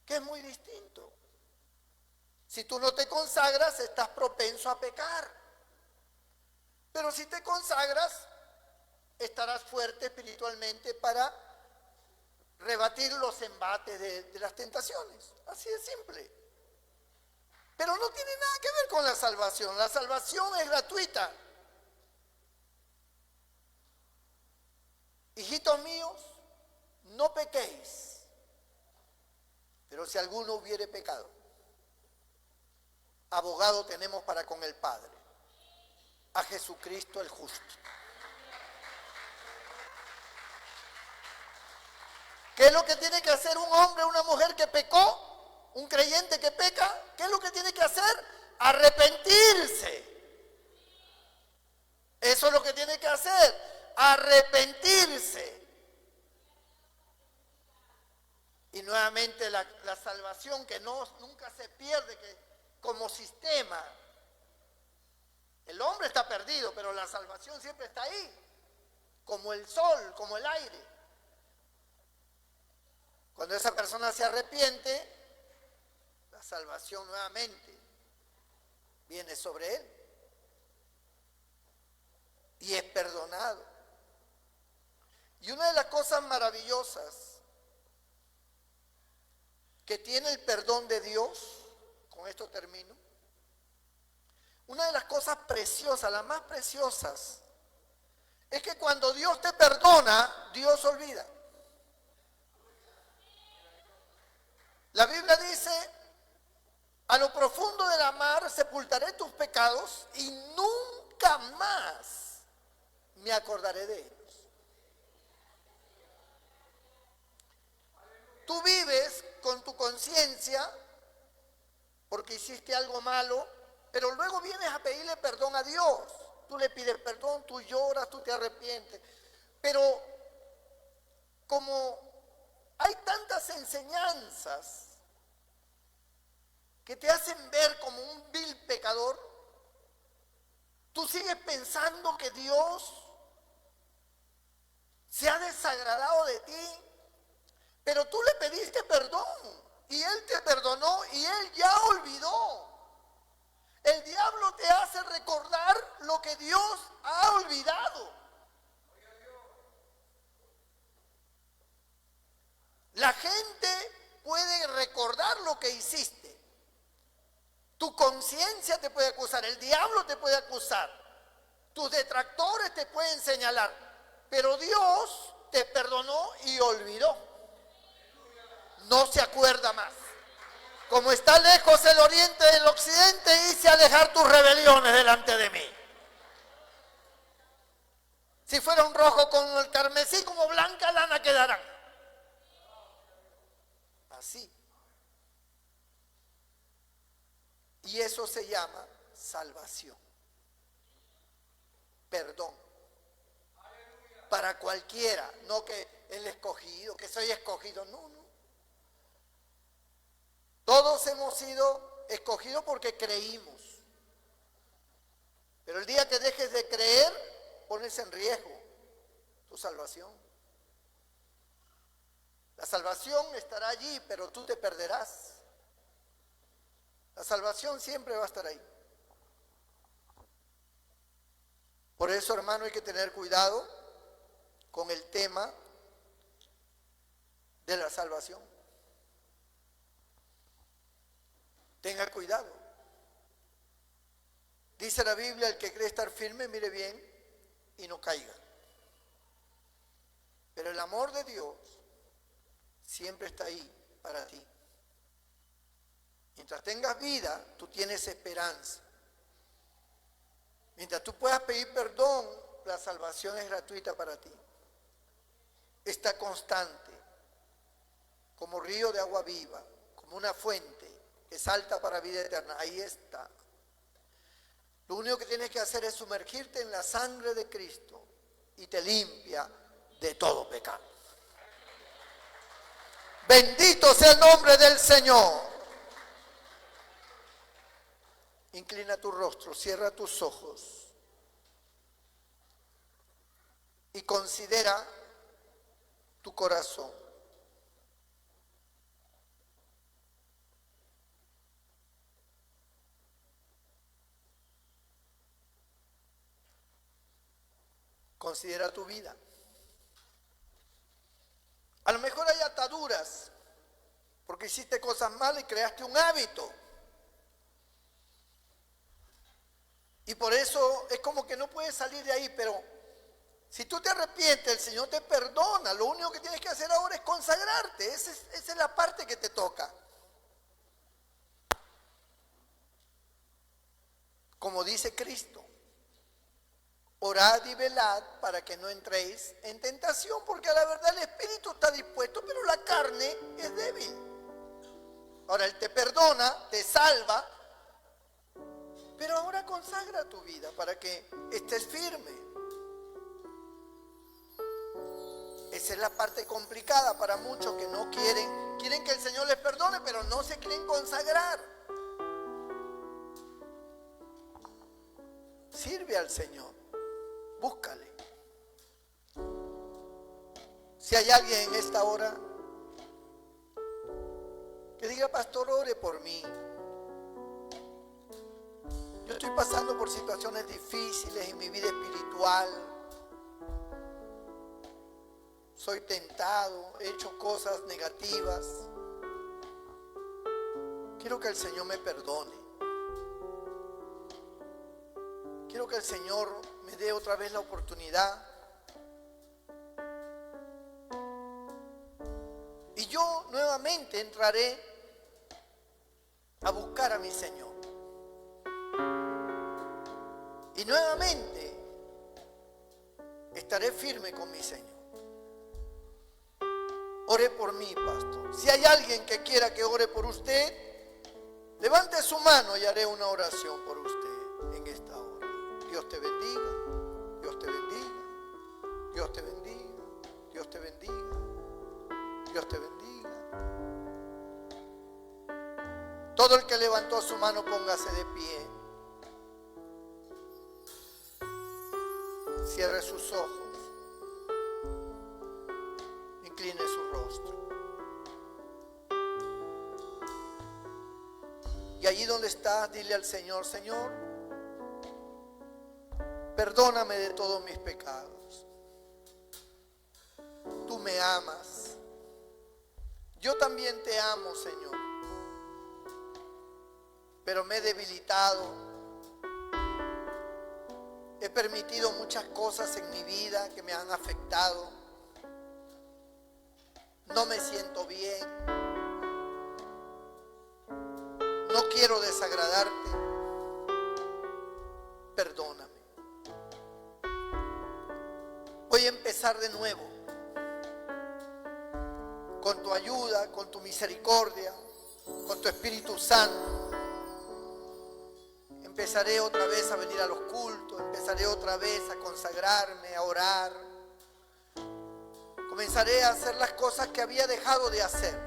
que es muy distinto. Si tú no te consagras, estás propenso a pecar. Pero si te consagras, estarás fuerte espiritualmente para rebatir los embates de las tentaciones. Así de simple. Pero no tiene nada que ver con la salvación. La salvación es gratuita. Hijitos míos, no pequéis. Pero si alguno hubiere pecado, abogado tenemos para con el Padre, a Jesucristo el justo. ¿Qué es lo que tiene que hacer un hombre o una mujer que pecó? Un creyente que peca, ¿qué es lo que tiene que hacer? Arrepentirse. Eso es lo que tiene que hacer, arrepentirse. Y nuevamente la salvación que nunca se pierde, que como sistema, el hombre está perdido, pero la salvación siempre está ahí, como el sol, como el aire. Cuando esa persona se arrepiente, la salvación nuevamente viene sobre él y es perdonado. Y una de las cosas maravillosas que tiene el perdón de Dios, con esto termino, una de las cosas preciosas, las más preciosas, es que cuando Dios te perdona, Dios olvida. La Biblia dice, a lo profundo de la mar sepultaré tus pecados y nunca más me acordaré de ellos. Tú vives con tu conciencia porque hiciste algo malo, pero luego vienes a pedirle perdón a Dios. Tú le pides perdón, tú lloras, tú te arrepientes. Pero como hay tantas enseñanzas que te hacen ver como un vil pecador, tú sigues pensando que Dios se ha desagradado de ti, pero tú le pediste perdón y Él te perdonó y Él ya olvidó. El diablo te hace recordar lo que Dios ha olvidado. La gente puede recordar lo que hiciste, Tu conciencia te puede acusar, el diablo te puede acusar, tus detractores te pueden señalar, pero Dios te perdonó y olvidó. No se acuerda más. Como está lejos el oriente del occidente, hice alejar tus rebeliones delante de mí. Si fuera un rojo con el carmesí, como blanca lana quedarán. Así. Y eso se llama salvación. Perdón. Para cualquiera, no que el escogido, que soy escogido, no, no. Todos hemos sido escogidos porque creímos. Pero el día que dejes de creer, pones en riesgo tu salvación. La salvación estará allí, pero tú te perderás. La salvación siempre va a estar ahí. Por eso, hermano, hay que tener cuidado con el tema de la salvación. Tenga cuidado. Dice la Biblia, el que cree estar firme, mire bien y no caiga. Pero el amor de Dios siempre está ahí para ti. Mientras tengas vida, tú tienes esperanza. Mientras tú puedas pedir perdón, la salvación es gratuita para ti. Está constante, como río de agua viva, como una fuente que salta para vida eterna. Ahí está. Lo único que tienes que hacer es sumergirte en la sangre de Cristo y te limpia de todo pecado. Bendito sea el nombre del Señor. Inclina tu rostro, cierra tus ojos y considera tu corazón. Considera tu vida. A lo mejor hay ataduras porque hiciste cosas malas y creaste un hábito. Y por eso es como que no puedes salir de ahí, pero si tú te arrepientes, el Señor te perdona. Lo único que tienes que hacer ahora es consagrarte. Esa es la parte que te toca. Como dice Cristo, orad y velad para que no entréis en tentación, porque a la verdad el espíritu está dispuesto, pero la carne es débil. Ahora Él te perdona, te salva, pero ahora consagra tu vida para que estés firme. Esa es la parte complicada para muchos que no quieren que el Señor les perdone, pero no se quieren consagrar. Sirve al Señor, búscale. Si hay alguien en esta hora que diga, pastor, ore por mí. Yo estoy pasando por situaciones difíciles en mi vida espiritual. Soy tentado, he hecho cosas negativas. Quiero que el Señor me perdone. Quiero que el Señor me dé otra vez la oportunidad. Y yo nuevamente entraré a buscar a mi Señor. Y nuevamente estaré firme con mi Señor. Ore por mí, pastor. Si hay alguien que quiera que ore por usted, levante su mano y haré una oración por usted en esta hora. Dios te bendiga, Dios te bendiga, Dios te bendiga, Dios te bendiga, Dios te bendiga. Todo el que levantó su mano, póngase de pie. Cierre sus ojos. Incline su rostro. Y allí donde estás, dile al Señor, Señor, perdóname de todos mis pecados. Tú me amas. Yo también te amo, Señor. pero me he debilitado. He permitido muchas cosas en mi vida que me han afectado. No me siento bien. No quiero desagradarte. Perdóname. Voy a empezar de nuevo. Con tu ayuda, con tu misericordia, con tu Espíritu Santo. Empezaré otra vez a venir a los cultos. Empezaré otra vez a consagrarme, a orar. Comenzaré a hacer las cosas que había dejado de hacer.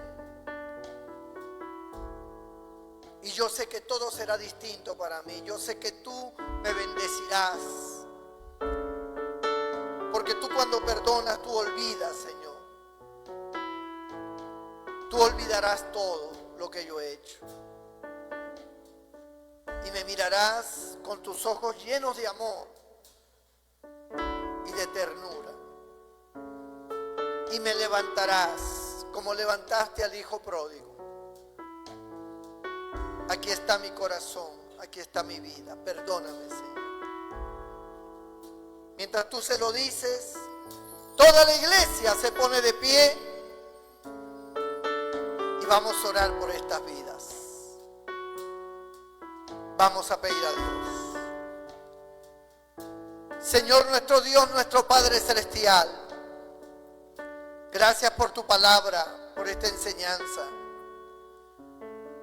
Y yo sé que todo será distinto para mí. Yo sé que tú me bendecirás. Porque tú cuando perdonas, tú olvidas, Señor. Tú olvidarás todo lo que yo he hecho. Y me mirarás con tus ojos llenos de amor y de ternura. Y me levantarás como levantaste al hijo pródigo. Aquí está mi corazón, aquí está mi vida. Perdóname, Señor. Mientras tú se lo dices, toda la iglesia se pone de pie y vamos a orar por estas vidas. Vamos a pedir a Dios. Señor nuestro Dios, nuestro Padre Celestial, gracias por tu palabra, por esta enseñanza.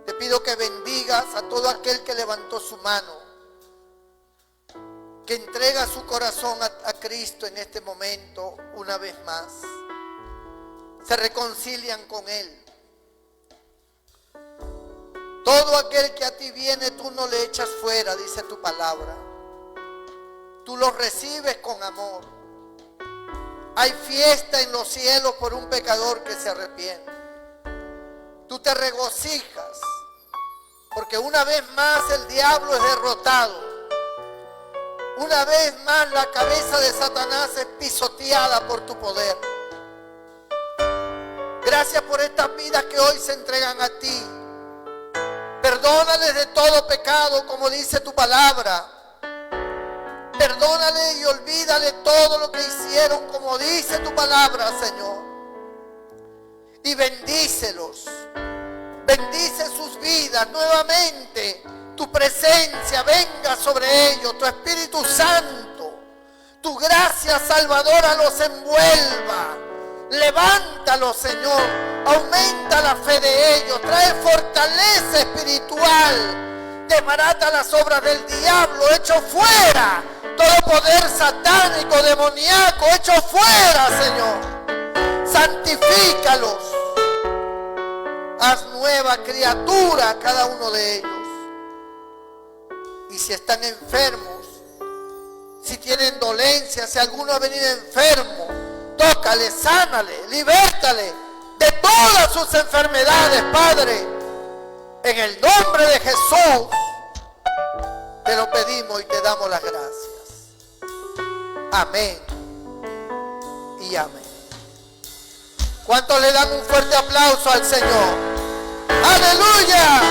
Te pido que bendigas a todo aquel que levantó su mano, que entrega su corazón a Cristo en este momento una vez más. Se reconcilian con Él. Todo aquel que a ti viene, tú no le echas fuera, dice tu palabra. Tú lo recibes con amor. Hay fiesta en los cielos por un pecador que se arrepiente. Tú te regocijas, porque una vez más el diablo es derrotado. Una vez más la cabeza de Satanás es pisoteada por tu poder. Gracias por estas vidas que hoy se entregan a ti. Perdónales de todo pecado, como dice tu palabra. Perdónale y olvídale todo lo que hicieron, como dice tu palabra, Señor. Y bendícelos. Bendice sus vidas nuevamente. Tu presencia venga sobre ellos. Tu Espíritu Santo. Tu gracia salvadora los envuelva. Levántalos, Señor. Aumenta la fe de ellos. Trae fortaleza espiritual. Desbarata las obras del diablo. Echo fuera todo poder satánico, demoníaco. Echo fuera, Señor. Santifícalos. Haz nueva criatura a cada uno de ellos. Y si están enfermos, si tienen dolencias, si alguno ha venido enfermo, tócale, sánale, libértale de todas sus enfermedades, Padre. En el nombre de Jesús te lo pedimos y te damos las gracias. Amén y amén. ¿Cuántos le dan un fuerte aplauso al Señor? ¡Aleluya!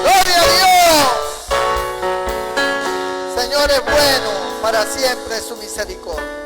¡Gloria a Dios! Señor es bueno, para siempre es su misericordia.